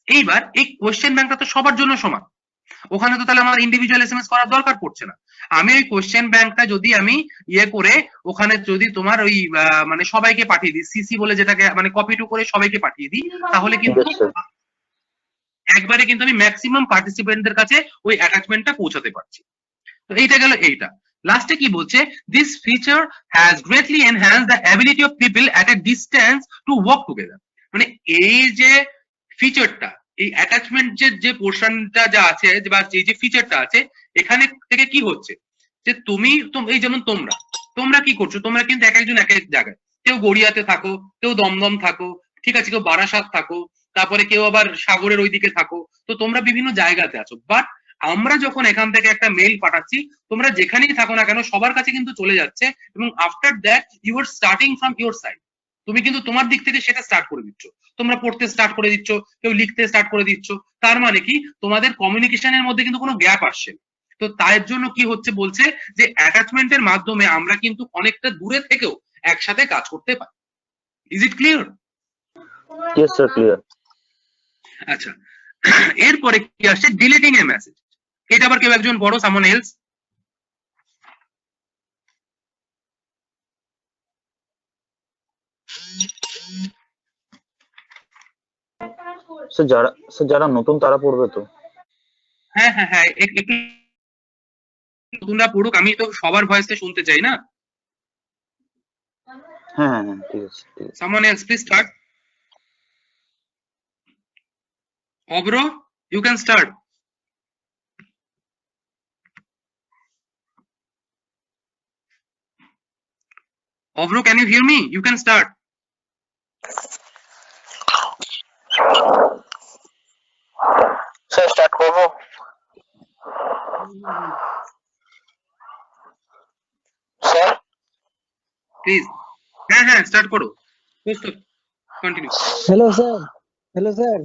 [SPEAKER 1] এইবার এই কোয়েশ্চেন ব্যাংকটা তো সবার জন্য সমান, ওখানে তো তাহলে আমার ইন্ডিভিজুয়াল এসএমএস করার দরকার পড়ছে না। আমি ওই কোয়েশ্চেন ব্যাংকটা যদি আমি ইয়ে করে ওখানে যদি তোমার ওই মানে সবাইকে পাঠিয়ে দিই, সিসি বলে যেটাকে মানে কপি টু করে সবাইকে পাঠিয়ে দিই, তাহলে কিন্তু একবারে কিন্তু আমি ম্যাক্সিমাম পার্টিসিপেন্টদের কাছে ওই অ্যাটাচমেন্টটা পৌঁছাতে পারছি। তো এইটা গেল এইটা। লাস্টে কি বলছে, this feature has greatly enhance the ability of people at a distance to work together. মানে এই যে ফিচারটা, এই অ্যাটাচমেন্ট যে পোর্শনটা যা আছে বা এই যে ফিচারটা আছে, এখানে থেকে কি হচ্ছে যে তুমি এই যেমন তোমরা কি করছো, তোমরা কিন্তু এক একজন এক এক জায়গায়, কেউ গড়িয়াতে থাকো, কেউ দমদম থাকো, ঠিক আছে, কেউ বারাসাত থাকো, তারপরে কেউ আবার সাগরের ওইদিকে থাকো, তো তোমরা বিভিন্ন জায়গাতে আছো। বাট আমরা যখন এখান থেকে একটা মেইল পাঠাচ্ছি, তোমরা যেখানেই থাকো না কেন সবার কাছে কিন্তু চলে যাচ্ছে, এবং after that you are starting from your side, তুমি কিন্তু তোমার দিক থেকে সেটা স্টার্ট করে দিচ্ছ, তোমরা পড়তে স্টার্ট করে দিচ্ছ, কেউ লিখতে স্টার্ট করে দিচ্ছ। তার মানে কি তোমাদের কমিউনিকেশনের মধ্যে কিন্তু কোনো গ্যাপ আসছে না। তো তার জন্য কি হচ্ছে বলছে যে অ্যাটাচমেন্টের মাধ্যমে আমরা কিন্তু অনেকটা দূরে থেকেও একসাথে কাজ করতে পারি। Is it clear?
[SPEAKER 2] Yes sir, clear.
[SPEAKER 1] আচ্ছা, এরপরে কি আসছে, ডিলিটিং এ মেসেজ। এটা আবার কেউ একজন বড়, সামন এলস।
[SPEAKER 2] স্যার যারা নতুন তারা পড়বে তো?
[SPEAKER 1] হ্যাঁ হ্যাঁ হ্যাঁ, একটু নতুনরা পড়ুক, আমি তো সবার ভয়েসটা শুনতে চাই না।
[SPEAKER 2] হ্যাঁ হ্যাঁ হ্যাঁ, ঠিক আছে ঠিক আছে।
[SPEAKER 1] Someone else please start. Obro, you can start. Obro, can you hear me? You can start.
[SPEAKER 12] Sir start করব? Sir
[SPEAKER 1] please. হ্যাঁ হ্যাঁ, স্টার্ট করো, continue.
[SPEAKER 13] Hello sir, hello sir.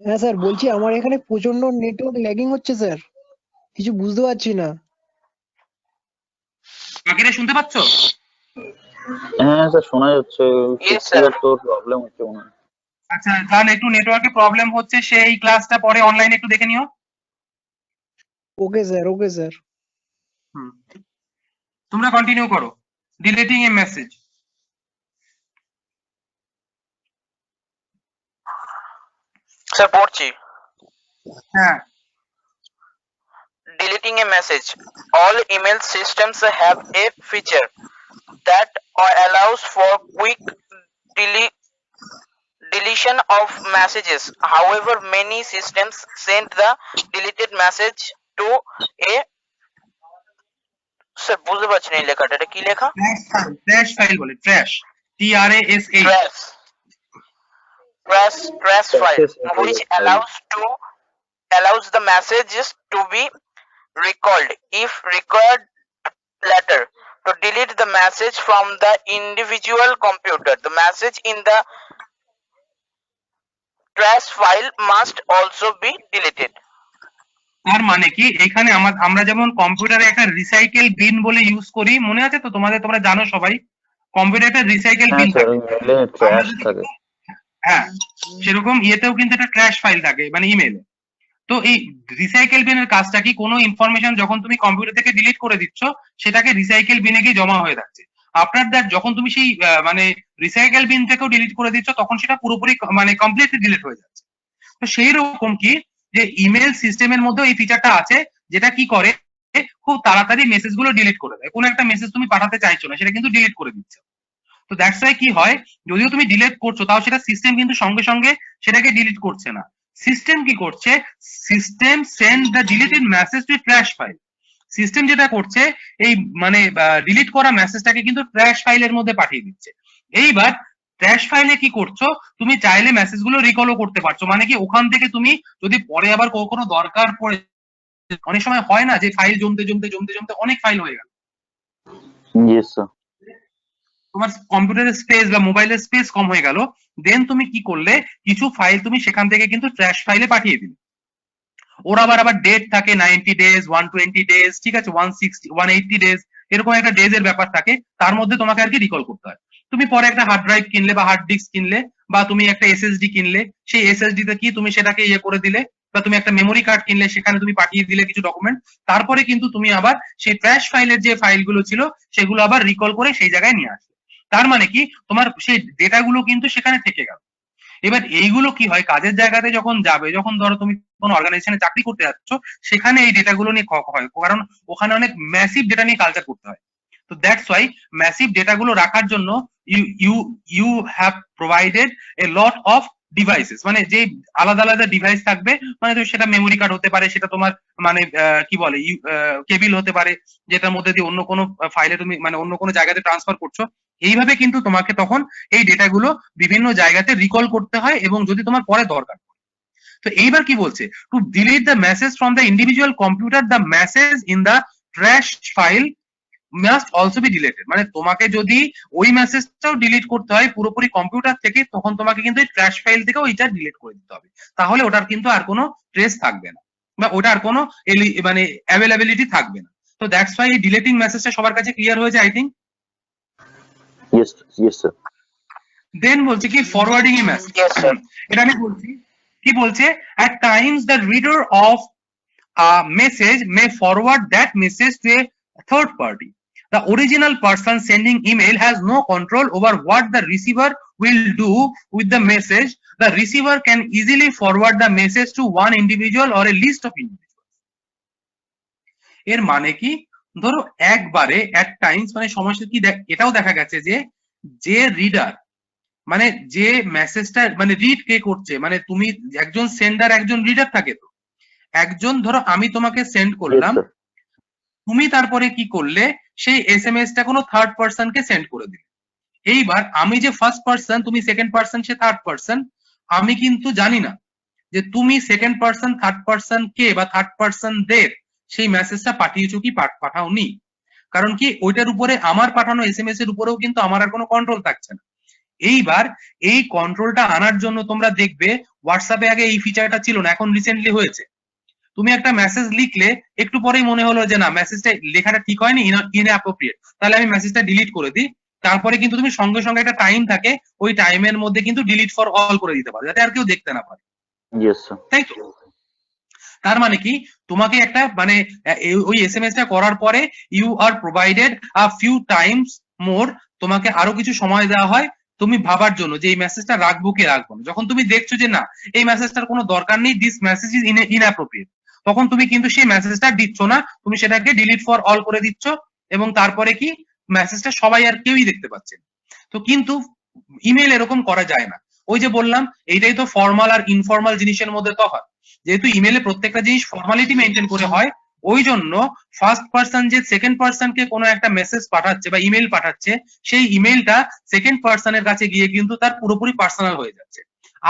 [SPEAKER 13] হ্যাঁ স্যার, বলছি আমার এখানে প্রচন্ড নেটওয়ার্ক ল্যাগিং হচ্ছে স্যার, কিছু বুঝতে পারছি না।
[SPEAKER 1] বাকিরা শুনতে পাচ্ছ?
[SPEAKER 2] হ্যাঁ স্যার, শোনা যাচ্ছে, তো প্রবলেম হচ্ছে মনে হয়।
[SPEAKER 1] আচ্ছা, তাহলে একটু নেটওয়ার্কে প্রবলেম হচ্ছে, সেই ক্লাসটা পরে অনলাইনে একটু দেখে নিও।
[SPEAKER 13] ওকে স্যার, ওকে স্যার।
[SPEAKER 1] তোমরা কন্টিনিউ করো, ডিলিটিং এ মেসেজ।
[SPEAKER 12] স্যার পড়ছি।
[SPEAKER 1] হ্যাঁ।
[SPEAKER 12] Deleting a message. All email systems have a feature that allows for quick deletion of messages. However, many systems send the deleted message to a sir বুঝতে পারছি না এই লেখাটা, এটা কি লেখা?
[SPEAKER 1] ট্র্যাশ ফাইল বলে, trash, TRASH,
[SPEAKER 12] trash file, which allows the messages to be recalled if required later. To delete the message from the individual computer, the message in the trash file must also be deleted.
[SPEAKER 1] তার মানে কি এখানে আমরা যেমন কম্পিউটারে একটা recycle বিন বলে use করি, মনে আছে তো তোমাদের, তোমরা জানো সবাই কম্পিউটারে রিসাইকেল বিন থাকে, হ্যাঁ সেরকম ইয়েতেও কিন্তু একটা ট্র্যাশ ফাইল থাকে মানে ইমেলে। তো এই রিসাইকেল বিনের কাজটা কি, কোনো ইনফরমেশন যখন তুমি কম্পিউটার থেকে ডিলিট করে দিচ্ছ সেটাকে রিসাইকেল বিনে গিয়ে জমা হয়ে যাচ্ছে। আফটার দ্যাট যখন তুমি সেই মানে রিসাইকেল বিন থেকেও ডিলিট করে দিচ্ছ তখন সেটা পুরোপুরি মানে কমপ্লিটলি ডিলিট হয়ে যাচ্ছে। তো সেই রকম কি যে ইমেল সিস্টেমের মধ্যে এই ফিচারটা আছে যেটা কি করে খুব তাড়াতাড়ি মেসেজ গুলো ডিলিট করে দেয়। কোনো একটা মেসেজ তুমি পাঠাতে চাইছো না সেটা কিন্তু ডিলিট করে দিচ্ছে। তো দ্যাটস ওয়াই কি হয়, যদিও তুমি ডিলিট করছো তাও সেটা সিস্টেম কিন্তু সঙ্গে সঙ্গে সেটাকে ডিলিট করছে না। সিস্টেম কি করছে, system send the deleted message to trash file. System যেটা করছে এই মানে ডিলিট করা মেসেজটাকে কিন্তু ট্র্যাশ ফাইলের মধ্যে পাঠিয়ে দিচ্ছে। এইবার ট্র্যাশ ফাইলে কি করছো, তুমি চাইলে মেসেজ গুলো রিকলও করতে পারছো, মানে কি ওখান থেকে তুমি যদি পরে আবার কোনো দরকার পড়ে, অনেক সময় হয় না যে ফাইল জমতে জমতে জমতে জমতে অনেক ফাইল হয়ে গেল, তোমার কম্পিউটারের স্পেস বা মোবাইলের স্পেস কম হয়ে গেল, দেন তুমি কি করলে কিছু ফাইল তুমি সেখান থেকে কিন্তু ট্র্যাশ ফাইলে পাঠিয়ে দিলে। ওর আবার ডেট থাকে 90 ডেজ, 120 ডেজ, ঠিক আছে 160 180 ডেজ, এরকম একটা ডেজ এর ব্যাপার থাকে, তার মধ্যে তোমাকে আর কি রিকল করতে হয়। তুমি পরে একটা হার্ড ড্রাইভ কিনলে বা হার্ড ডিস্ক কিনলে বা তুমি একটা এসএসডি কিনলে, সেই এসএসডি তে কি তুমি সেটাকে ইয়ে করে দিলে, বা তুমি একটা মেমোরি কার্ড কিনলে সেখানে তুমি পাঠিয়ে দিলে কিছু ডকুমেন্ট, তারপরে কিন্তু তুমি আবার সেই ট্র্যাশ ফাইলের যে ফাইলগুলো ছিল সেগুলো আবার রিকল করে সেই জায়গায় নিয়ে আসবে। তার মানে কি তোমার সেই ডেটাগুলো কিন্তু সেখানে থেকে গেল। এবার এইগুলো কি হয়, কাজের জায়গাতে যখন যাবে, যখন ধরো তুমি কোনো অর্গানাইজেশনে চাকরি করতে যাচ্ছ সেখানে এই ডেটাগুলো নিয়ে হয়, কারণ ওখানে অনেক ম্যাসিভ ডেটা নিয়ে কালচার করতে হয়। তো দ্যাটস ওয়াই ম্যাসিভ ডেটাগুলো রাখার জন্য you have provided a lot of devices, মানে যে আলাদা আলাদা ডিভাইস থাকবে, মানে সেটা মেমোরি কার্ড হতে পারে, সেটা তোমার মানে কি বলে কেবিল হতে পারে, যেটার মধ্যে দিয়ে অন্য কোনো ফাইলে তুমি মানে অন্য কোনো জায়গাতে ট্রান্সফার করছো। এইভাবে কিন্তু তোমাকে তখন এই ডেটাগুলো বিভিন্ন জায়গাতে রিকল করতে হয় এবং যদি তোমার পরে দরকার। তো এইবার কি বলছে, two delete the message from the individual computer, the message in the trash file must also be deleted. মানে তোমাকে যদি ওই মেসেজটাও ডিলিট করতে হয় পুরোপুরি কম্পিউটার থেকে, তখন তোমাকে কিন্তু এই ট্র্যাশ ফাইল থেকেও ওইটা ডিলিট করে দিতে হবে, তাহলে ওটার কিন্তু আর কোনো ট্রেস থাকবে না বা ওটার কোনো মানে অ্যাভেলেবিলিটি থাকবে না। তো দ্যাটস ওয়াই এই ডিলিটিং মেসেজটা সবার কাছে ক্লিয়ার হয়েছে I think.
[SPEAKER 2] Yes, yes sir.
[SPEAKER 1] দেন বলছে কি ফরওয়ার্ডিং এ মেসেজ, এটা আমি বলছি কি বলছে, at times the reader of a message may forward that message to a third party. The original person sending email has no control over what the receiver will do with the message. The receiver can easily forward the message to one individual or a list of individuals. এর মানে কি, ধরো একবারে at times মানে সমস্যা কি, এটাও দেখা গেছে যে রিডার মানে যে মেসেজটা মানে রিড কে করছে, মানে তুমি একজন সেন্ডার একজন রিডার থাকে, তো একজন ধরো আমি তোমাকে সেন্ড করলাম, তুমি তারপরে কি করলে সেই এসএমএসটা কোনো থার্ড পারসন কে সেন্ড করে দিলে। এইবার আমি যে ফার্স্ট পারসন, তুমি সেকেন্ড পারসন, সে থার্ড পারসন, আমি কিন্তু জানি না যে তুমি সেকেন্ড পারসন থার্ড পারসন কে বা থার্ড পারসন দের সেই মেসেজটা পাঠিয়েছো কি পাঠাওনি, কারণ কি ওইটার উপরে আমার পাঠানো এসএমএস এর উপরেও কিন্তু আমার আর কোনো কন্ট্রোল থাকছে না। এইবার এই কন্ট্রোলটা আনার জন্য তোমরা দেখবে হোয়াটসঅ্যাপে আগে এই ফিচারটা ছিল না, এখন রিসেন্টলি হয়েছে। তুমি একটা মেসেজ লিখলে একটু পরেই মনে হলো যে না মেসেজটা লেখাটা ঠিক হয়নি, ইনঅ্যাপ্রোপ্রিয়েট, তাহলে আমি মেসেজটা ডিলিট করে দিই, তারপরে কিন্তু তুমি সঙ্গে সঙ্গে একটা টাইম থাকে, ওই টাইমের মধ্যে কিন্তু ডিলিট ফর অল করে দিতে পারো যাতে আর কেউ দেখতে না পারে। তাই তো? তার মানে কি তোমাকে একটা মানে ওই এসএমএসটা করার পরে you are provided a few times more, তোমাকে আরো কিছু সময় দেওয়া হয় তুমি ভাবার জন্য যে এই মেসেজটা রাখবো কি রাখবো না। যখন তুমি দেখছো যে না এই মেসেজটার কোনো দরকার নেই, দিস মেসেজ ইজ ইনঅ্যাপ্রোপ্রিয়েট, তখন তুমি কিন্তু সেই মেসেজটা দিচ্ছ না, তুমি সেটাকে ডিলিট ফর অল করে দিচ্ছ এবং তারপরে কি মেসেজটা সবাই আর কেউই দেখতে পাচ্ছে। তো কিন্তু ইমেল এরকম করা যায় না। ওই যে বললাম এইটাই তো ফর্মাল আর ইনফর্মাল জিনিসের মধ্যে তফাৎ, যেহেতু ইমেলে প্রত্যেকটা জিনিস ফর্মালিটি মেনটেন করে হয়, ওই জন্য ফার্স্ট পারসন যে সেকেন্ড পারসনকে কোনো একটা মেসেজ পাঠাচ্ছে বা ইমেল পাঠাচ্ছে, সেই ইমেলটা সেকেন্ড পারসনের কাছে গিয়ে কিন্তু তার পুরোপুরি পার্সোনাল হয়ে যাচ্ছে।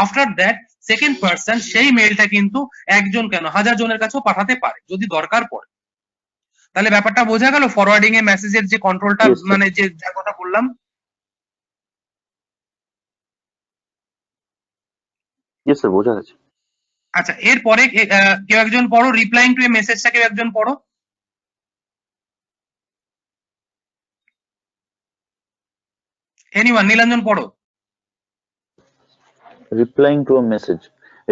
[SPEAKER 1] আফটার দ্যাট সেকেন্ড পারসন সেই মেলটা কিন্তু একজন কেন হাজার জনের কাছেও পাঠাতে পারে যদি দরকার পড়ে। তাহলে ব্যাপারটা বোঝা গেল, ফরওয়ার্ডিং এ মেসেজের যে কন্ট্রোলটা,
[SPEAKER 2] Yes, sir.
[SPEAKER 1] মানে যে যা কথা বললাম।
[SPEAKER 2] ইয়েস স্যার, বোঝা গেছে।
[SPEAKER 1] আচ্ছা, এরপরে কেউ একজন পড়ো, রিপ্লাইং টু এ মেসেজটা কেউ একজন পড়ো। এনিওয়ান, নীলাঞ্জন পড়ো।
[SPEAKER 2] Replying to a message.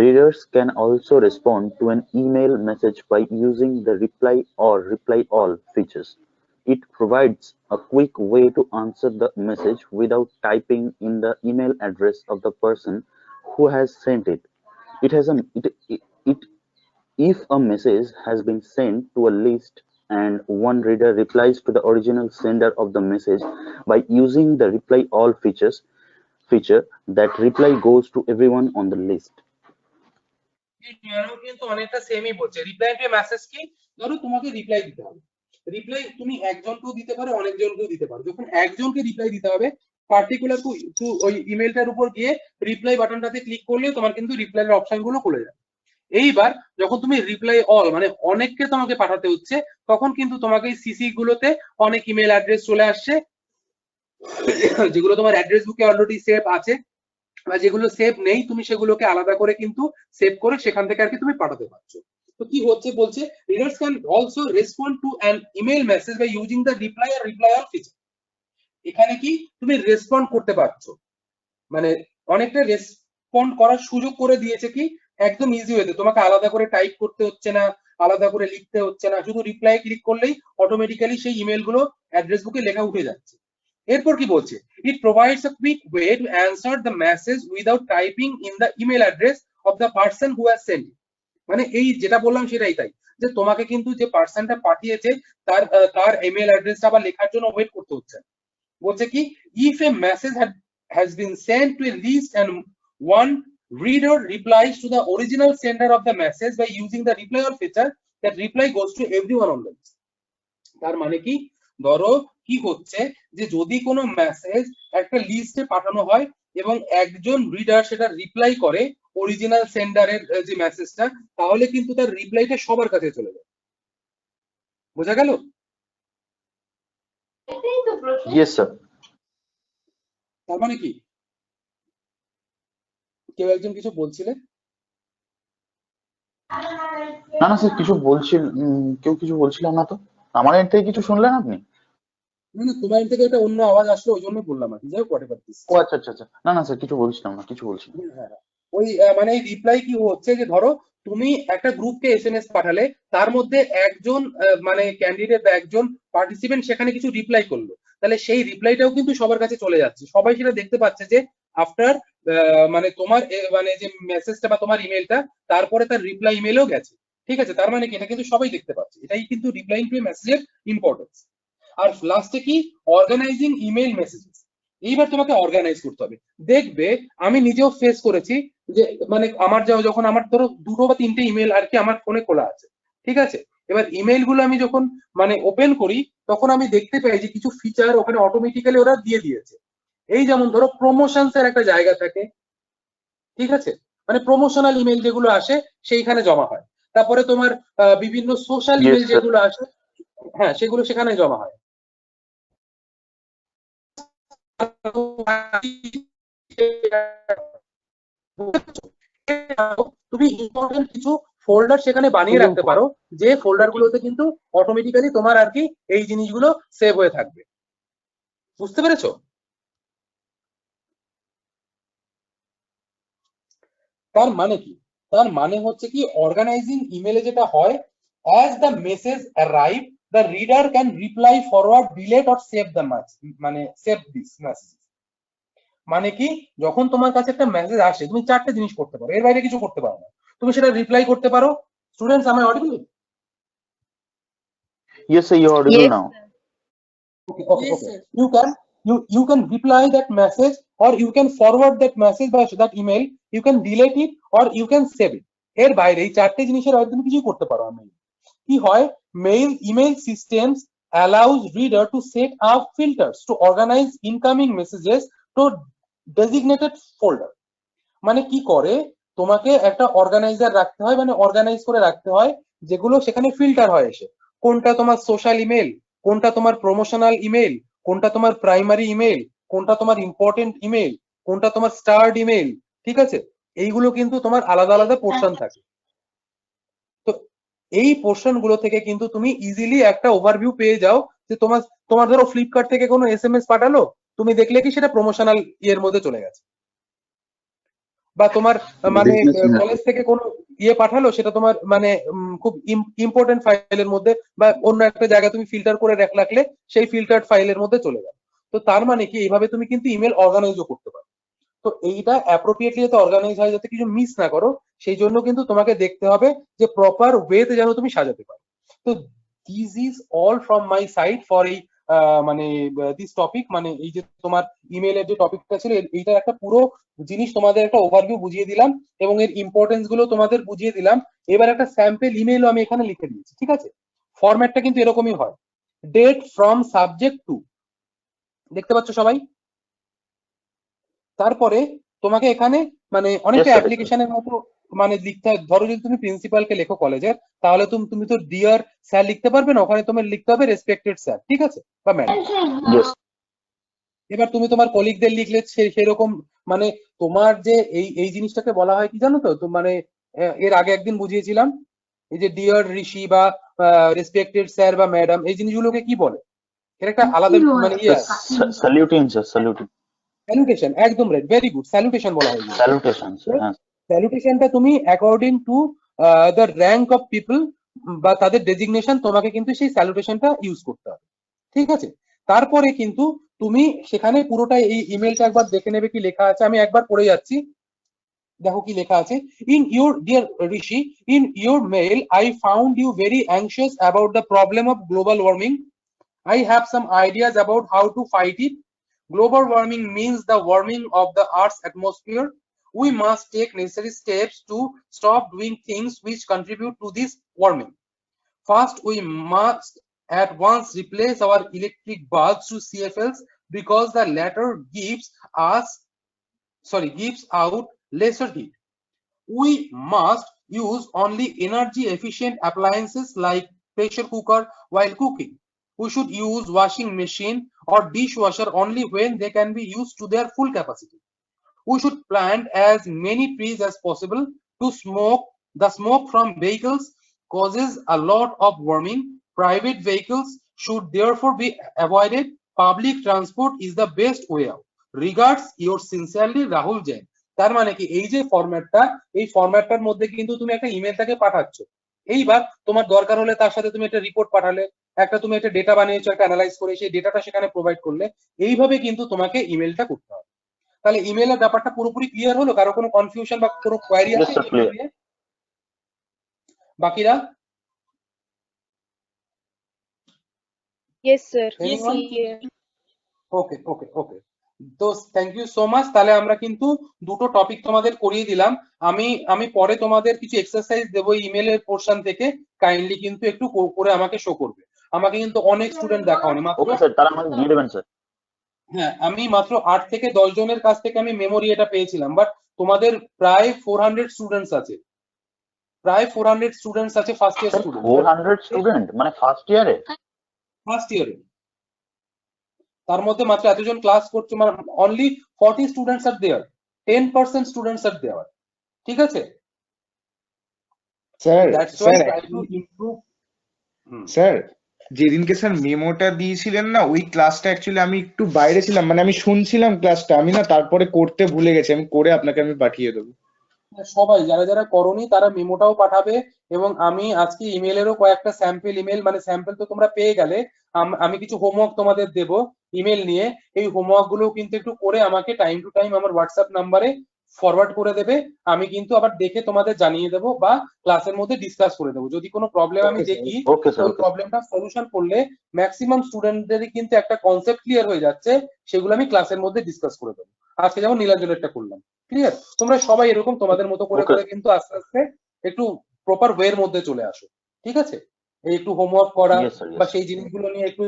[SPEAKER 2] Readers can also respond to an email message by using the reply or reply all features. It provides a quick way to answer the message without typing in the email address of the person who has sent it. If a message has been sent to a list and one reader replies to the original sender of the message by using the reply all feature, that reply goes to everyone on the list.
[SPEAKER 1] কিন্তু অনেকটা সেমই বলছে। Reply to message কি, ধরো তোমাকে reply দিতে হবে, reply তুমি একজনকেও দিতে পারো, অনেকজনকেও দিতে পারো। যখন একজনকে রিপ্লাই দিতে হবে, পার্টিকুলার ওই ইমেলটার উপর গিয়ে রিপ্লাই বাটনটাতে ক্লিক করলে তোমার কিন্তু রিপ্লাইয়ের অপশন গুলো খুলে যাবে। এইবার যখন তুমি রিপ্লাই অল মানে অনেককে তোমাকে পাঠাতে হচ্ছে, তখন কিন্তু তোমাকে সিসি গুলোতে অনেক ইমেল অ্যাড্রেস চলে আসছে, যেগুলো তোমার অ্যাড্রেস বুকে অলরেডি সেভ আছে, বা যেগুলো সেভ নেই তুমি সেগুলোকে আলাদা করে কিন্তু সেভ করে সেখান থেকে আর কি তুমি পাঠাতে পারছো। তো কি হচ্ছে বলছে, readers can also respond to an email message by using the reply আর রিপ্লাই অল ফিচার। এখানে কি তুমি রেসপন্ড করতে পারছো, মানে অনেকটা রেসপন্ড করার সুযোগ করে দিয়েছে, কি একদম ইজি ওয়েতে, তোমাকে আলাদা করে টাইপ করতে হচ্ছে না, আলাদা করে লিখতে হচ্ছে না, শুধু রিপ্লাই ক্লিক করলেই অটোমেটিক্যালি সেই ইমেল গুলো অ্যাড্রেস বুকে লেখা উঠে যাচ্ছে। এরপর কি বলছে, ইট provides a quick way to answer the message without typing in the email address of the person who has Saint. মানে এই যেটা বললাম সেটাই তাই, যে তোমাকে কিন্তু যে পার্সনটা পাঠিয়েছে তার ইমেল অ্যাড্রেসটা আবার লেখার জন্য ওয়েট করতে হচ্ছে। বলছে কি, if A message has been sent to a list and one reader replies to the original sender of the message by using the reply all feature, that reply goes to everyone on the list. তার মানে কি, ধরো কি হচ্ছে যে যদি কোনো message একটা লিস্টে পাঠানো হয় এবং একজন রিডার সেটা রিপ্লাই করে অরিজিনাল সেন্ডারের যে মেসেজটা, তাহলে কিন্তু তার রিপ্লাইটা সবার কাছে চলে যায়। বোঝা গেল?
[SPEAKER 2] Yes, sir.
[SPEAKER 1] তার মানে কি, কেউ একজন কিছু বলছিলে?
[SPEAKER 2] না না স্যার, কেউ কিছু বলছিলাম না তো। আমার এর থেকে কিছু শুনলেন আপনি?
[SPEAKER 1] না, তোমার থেকে একটা অন্য আওয়াজ আসলো, ওই জন্য বললাম আর কি। যাই হোক, হোয়াটএভার দিস।
[SPEAKER 2] ও আচ্ছা আচ্ছা আচ্ছা, না না স্যার, কিছু বলছিলাম না, কিছু বলছিলাম।
[SPEAKER 1] হ্যাঁ, ওই মানে রিপ্লাই কি হচ্ছে যে ধরো তুমি একটা গ্রুপকে এসএমএস পাঠালে, তার মধ্যে একজন মানে ক্যান্ডিডেট বা একজন পার্টিসিপেন্ট সেখানে কিছু রিপ্লাই করলো, তাহলে সেই রিপ্লাইটাও কিন্তু সবার কাছে চলে যাচ্ছে, সবাই সেটা দেখতে পাচ্ছে যে আফটার মানে তোমার মানে যে মেসেজটা বা তোমার ইমেলটা, তারপরে তার রিপ্লাই ইমেলও গেছে। ঠিক আছে, তার মানে কি এটা কিন্তু সবাই দেখতে পাচ্ছে। এটাই কিন্তু রিপ্লাইং টু মেসেজের ইম্পর্টেন্স। আর লাস্টে কি, অর্গানাইজিং ইমেল মেসেজেস। এইবার তোমাকে অর্গানাইজ করতে হবে। দেখবে আমি নিজেও ফেস করেছি যে মানে আমার যখন আমার ধরো 2টো বা 3টে ইমেল আর কি আমার ফোনে খোলা আছে, ঠিক আছে, এবার ইমেল গুলো আমি যখন মানে ওপেন করি, তখন আমি দেখতে পাই যে কিছু ফিচার ওখানে অটোমেটিক্যালি ওরা দিয়ে দিয়েছে। এই যেমন ধরো প্রমোশনস এর একটা জায়গা থাকে, ঠিক আছে, মানে প্রমোশনাল ইমেল যেগুলো আসে সেইখানে জমা হয়। তারপরে তোমার বিভিন্ন সোশ্যাল ইমেল যেগুলো আসে, হ্যাঁ, সেগুলো সেখানে জমা হয়। তুমি ইম্পর্টেন্ট কিছু ফোল্ডার সেখানে বানিয়ে রাখতে পারো, যে ফোল্ডার গুলোতে কিন্তু অটোমেটিক্যালি তোমার আর কি এই জিনিসগুলো সেভ হয়ে থাকবে। বুঝতে পেরেছো? তার মানে কি, তার মানে হচ্ছে কি, অর্গানাইজিং ইমেলে যেটা হয়, as the message arrive the reader can reply, forward, delete or save the মানে save this message। মানে কি, যখন তোমার কাছে একটা মেসেজ আসে, তুমি 4টে জিনিস করতে পারো, এর বাইরে কিছু করতে পারো না। তুমি সেটা রিপ্লাই করতে পারো। Students, am I audible?
[SPEAKER 2] Yes sir, you are audible now.
[SPEAKER 1] Okay. You can reply that message, or you can forward that message by that email, you can delete it or you can save it। এর বাইরে এই 4টে জিনিসের বাইরে তুমি কিছু করতে পারো না। কি হয়, email systems allows reader to set up filters to organize incoming messages to designated folder। মানে কি করে, তোমাকে একটা অর্গানাইজার রাখতে হয়, মানে অর্গানাইজ করে রাখতে হয়, যেগুলো সেখানে ফিল্টার হয় এসে কোনটা তোমার সোশ্যাল ইমেল, কোনটা তোমার প্রমোশনাল ইমেল, কোনটা তোমার প্রাইমারি ইমেল, কোনটা তোমার ইম্পর্টেন্ট ইমেল, কোনটা তোমার স্টার্ড ইমেল, ঠিক আছে? এইগুলো কিন্তু তোমার আলাদা আলাদা পোর্শন থাকে। তো এই পোর্শন গুলো থেকে কিন্তু তুমি ইজিলি একটা ওভারভিউ পেয়ে যাও যে তোমার তোমার ধরো ফ্লিপকার্ট থেকে কোনো এসএমএস পাঠালো, তুমি দেখলে কি সেটা প্রমোশনাল ইয়ের মধ্যে চলে গেছে, বা তোমার মানে কলেজ থেকে কোনো ইয়ে পাঠালো, সেটা তোমার মানে খুব ইম্পর্টেন্ট ফাইলের মধ্যে বা অন্য একটা জায়গায় তুমি ফিল্টার করে রাখলে সেই ফিল্টার্ড ফাইলের মধ্যে চলে গেল। তো তার মানে কি এইভাবে তুমি কিন্তু ইমেল অর্গানাইজও করতে পারো। তো এইটা অ্যাপ্রোপ্রিয়েটলি যাতে অর্গানাইজ হয়, যাতে কিছু মিস না করো, সেই জন্য কিন্তু তোমাকে দেখতে হবে যে প্রপার ওয়েতে যেন তুমি সাজাতে পারো। তো this is all from my side for এই মানে দিস টপিক, মানে এই যে তোমার ইমেলের যে টপিকটা ছিল এইটার একটা পুরো জিনিস তোমাদের একটা ওভারভিউ বুঝিয়ে দিলাম এবং এর ইম্পর্টেন্স গুলো তোমাদের বুঝিয়ে দিলাম। এবার একটা স্যাম্পল ইমেলও আমি এখানে লিখে দিয়েছি, ঠিক আছে? ফরম্যাটটা কিন্তু এরকমই হয়, ডেট ফ্রম সাবজেক্ট টু, দেখতে পাচ্ছ সবাই? তারপরে তোমাকে এখানে মানে অনেকটা অ্যাপ্লিকেশনের মতো মানে লিখতে হয়। ধরো যদি তুমি প্রিন্সিপালকে লেখো কলেজের, তাহলে তুমি তো ডিয়ার স্যার লিখতে পারবে না, ওখানে তোমার লিখতে হবে রেসপেক্টেড স্যার, ঠিক আছে, বা ম্যাডাম। এবার তুমি তোমার কলিগদের লিখলে সেরকম মানে তোমার যে এই জিনিসটাকে বলা হয় কি জানো তো, মানে এর আগে একদিন বুঝিয়েছিলাম, এই যে ডিয়ার ঋষি বা রেসপেক্টেড স্যার বা ম্যাডাম, এই জিনিসগুলোকে কি বলে? এর একটা আলাদা মানে ইয়ে আছে, স্যালুটেশন, একদম রাইট, ভেরি গুড, স্যালুটেশন বলা হয়। স্যালুটেশনটা তুমি according to the rank of people বা তাদের ডেজিগনেশন, তোমাকে কিন্তু সেই স্যালুটেশনটা ইউজ করতে হবে, ঠিক আছে? তারপরে কিন্তু তুমি সেখানে পুরোটা এই ইমেলটা একবার দেখে নেবে কি লেখা আছে। আমি একবার পড়ে যাচ্ছি, দেখো কি লেখা আছে। In your dear Rishi, in your mail I found you very anxious about the problem of global warming. I have some ideas about how to fight it. Global warming means the warming of the Earth's atmosphere. We must take necessary steps to stop doing things which contribute to this warming. First, we must at once replace our electric bulbs to CFLs because the latter gives out lesser heat. We must use only energy efficient appliances like pressure cooker while cooking. We should use washing machine or dishwasher only when they can be used to their full capacity. We should plant as many trees as possible to smoke. The smoke from vehicles causes a lot of warming. Private vehicles should therefore be avoided. Public transport is the best way out. Regards, yours sincerely, Rahul Jain. তার মানে কি এই যে ফরম্যাটটা, এই ফরম্যাটটার মধ্যে কিন্তু তুমি একটা ইমেলটাকে পাঠাচ্ছ। এইবার তোমার দরকার হলে তার সাথে তুমি একটা রিপোর্ট পাঠালে, একটা তুমি একটা ডেটা বানিয়েছো, একটা অ্যানালাইজ করে সেই ডেটাটা সেখানে প্রোভাইড করলে, এইভাবে কিন্তু তোমাকে ইমেলটা করতে হবে। তাহলে ইমেলের ব্যাপারটা পুরোপুরি ক্লিয়ার হলো? কারো কোনো কনফিউশন বা কোনো কোয়ারি আছে? বাকিরা?
[SPEAKER 10] Yes sir.
[SPEAKER 1] ওকে ওকে ওকে, তো থ্যাংক ইউ সো মাচ। তাহলে আমরা কিন্তু দুটো টপিক তোমাদের করিয়ে দিলাম। আমি পরে তোমাদের কিছু এক্সারসাইজ দেবো ইমেলের পোর্শন থেকে, কাইন্ডলি কিন্তু একটু করে আমাকে শো করবে। আমাকে কিন্তু অনেক স্টুডেন্ট দেখাওনি, মাত্র হ্যাঁ আমি মাত্র 8 থেকে 10 জনের কাছ থেকে আমি মেমোরি এটা পেয়েছিলাম, বাট তোমাদের প্রায় 400 স্টুডেন্টস আছে, প্রায় 400 স্টুডেন্টস আছে ফার্স্ট ইয়ার স্টুডেন্ট।
[SPEAKER 2] 400 স্টুডেন্ট মানে ফার্স্ট ইয়ারে?
[SPEAKER 1] ফার্স্ট ইয়ারে, তার মধ্যে মাত্র এতজন ক্লাস করছে, মানে only 40 students are there, 10% students are দেয়ার, ঠিক আছে?
[SPEAKER 9] স্যার স্যার যেদিনকে স্যার মেমোটা দিয়েছিলেন না, ওই ক্লাসটা অ্যাকচুয়ালি আমি একটু বাইরে ছিলাম, মানে আমি শুনছিলাম ক্লাসটা, আমি না তারপরে করতে ভুলে গেছি, আমি করে আপনাকে আমি পাঠিয়ে দেবো।
[SPEAKER 1] সবাই যারা যারা করনি তারা মেমোটাও পাঠাবে, এবং আমি আজকে ইমেলেরও কয়েকটা স্যাম্পল ইমেল, মানে স্যাম্পল তো তোমরা পেয়ে গেলে, আমি কিছু হোমওয়ার্ক তোমাদের দেব ইমেল নিয়ে। এই হোমওয়ার্ক গুলো কিন্তু একটু করে আমাকে টাইম টু টাইম আমার হোয়াটসঅ্যাপ নাম্বারে ফরওয়ার্ড করে দেবে। আমি কিন্তু আবার দেখে তোমাদের জানিয়ে দেবো বা ক্লাসের মধ্যে ডিসকাস করে দেবো। যদি কোনো প্রবলেম আমি দেখি, ওই প্রবলেমটা সলিউশন করলে ম্যাক্সিমাম স্টুডেন্টদেরই কিন্তু একটা কনসেপ্ট ক্লিয়ার হয়ে যাচ্ছে, সেগুলো আমি ক্লাসের মধ্যে ডিসকাস করে দেবো। আজকে যেমন নীলাঞ্জনেরটা করলাম, ক্লিয়ার? তোমরা সবাই এরকম তোমাদের মতো করে করে কিন্তু আস্তে আস্তে একটু প্রপার ওয়ের মধ্যে চলে আসো, ঠিক আছে? এই একটু হোমওয়ার্ক করা বা সেই জিনিসগুলো নিয়ে একটু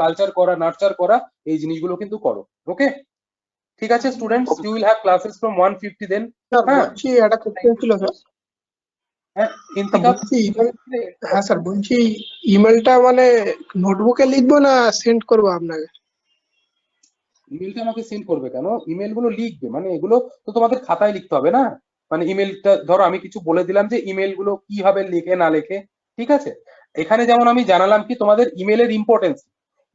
[SPEAKER 1] কালচার করা, নার্চার করা, এই জিনিসগুলো কিন্তু করো। ওকে, ঠিক আছে students, you will have classes from 1:50 then.
[SPEAKER 13] বলছি একটা কোশ্চেন ছিল স্যার।
[SPEAKER 1] ইন্তিকাব
[SPEAKER 14] বলছি ইমেল, হ্যাঁ স্যার বলছি ইমেলটা মানে নোটবুকে লিখবো না সেন্ড করবো আপনাকে?
[SPEAKER 1] ইমেলটা আমাকে সেন্ড করবে কেন? ইমেল গুলো লিখবে, মানে এগুলো তো তোমাদের খাতায় লিখতে হবে না। মানে ইমেলটা ধরো আমি কিছু বলে দিলাম যে ইমেল গুলো কিভাবে লেখে না লেখে, ঠিক আছে। এখানে যেমন আমি জানালাম কি তোমাদের ইমেলের ইম্পর্টেন্স,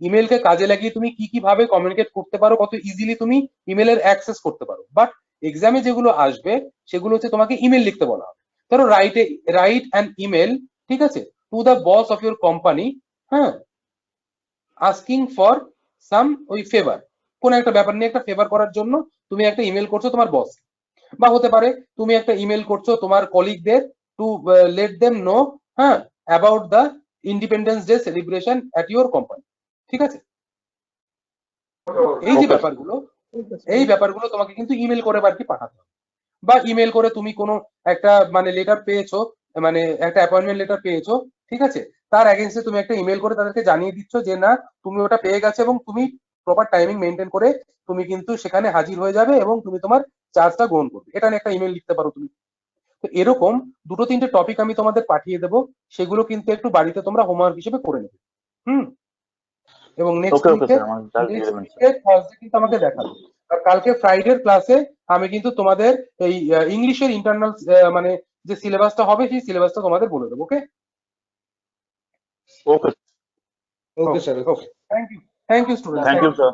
[SPEAKER 1] ইমেলকে কাজে লাগিয়ে তুমি কি কি ভাবে কমিউনিকেট করতে পারো, কত ইজিলি তুমি ইমেলের অ্যাক্সেস করতে পারো। বাট এক্সামে যেগুলো আসবে সেগুলো হচ্ছে তোমাকে ইমেল লিখতে বলা হবে। ধরো রাইট অ্যান ইমেল, ঠিক আছে, to the boss of your company, হ্যাঁ, আস্কিং ফর সাম ওই ফেভার, কোন একটা ব্যাপার নিয়ে একটা ফেভার করার জন্য তুমি একটা ইমেল করছো তোমার বস, বা হতে পারে তুমি একটা ইমেল করছো তোমার কলিগদের টু লেট দেম নো, হ্যাঁ, about the independence day celebration at your company, ঠিক আছে। এই যে ব্যাপারগুলো, এই ব্যাপারগুলো তোমাকে কিন্তু ইমেল করে আর কি পাঠাতে হবে। বা ইমেল করে তুমি কোনো একটা মানে লেটার পেয়েছো, মানে একটা অ্যাপয়েন্টমেন্ট লেটার পেয়েছো, ঠিক আছে, তার এগেইনস্টে তুমি একটা ইমেল করে তাদেরকে জানিয়ে দিচ্ছ যে না তুমি ওটা পেয়ে গেছো এবং তুমি প্রপার টাইমিং মেনটেন করে তুমি কিন্তু সেখানে হাজির হয়ে যাবে এবং তুমি তোমার চার্জটা গ্রহণ করবে, এটা নিয়ে একটা ইমেল লিখতে পারো তুমি। তো এরকম দুটো তিনটে টপিক আমি তোমাদের পাঠিয়ে দেবো, সেগুলো কিন্তু একটু বাড়িতে তোমরা হোমওয়ার্ক হিসেবে করে নেবে। এবং নেক্সট উইকে থার্সডে কিন্তু আমাকে দেখাবে। আর কালকে ফ্রাইডের ক্লাসে আমি কিন্তু তোমাদের এই ইংলিশের ইন্টারনাল মানে যে সিলেবাসটা হবে সেই সিলেবাসটা তোমাদের বলে দেবো। Okay
[SPEAKER 2] okay
[SPEAKER 9] okay sir.
[SPEAKER 1] Okay, thank you student,
[SPEAKER 2] thank you sir.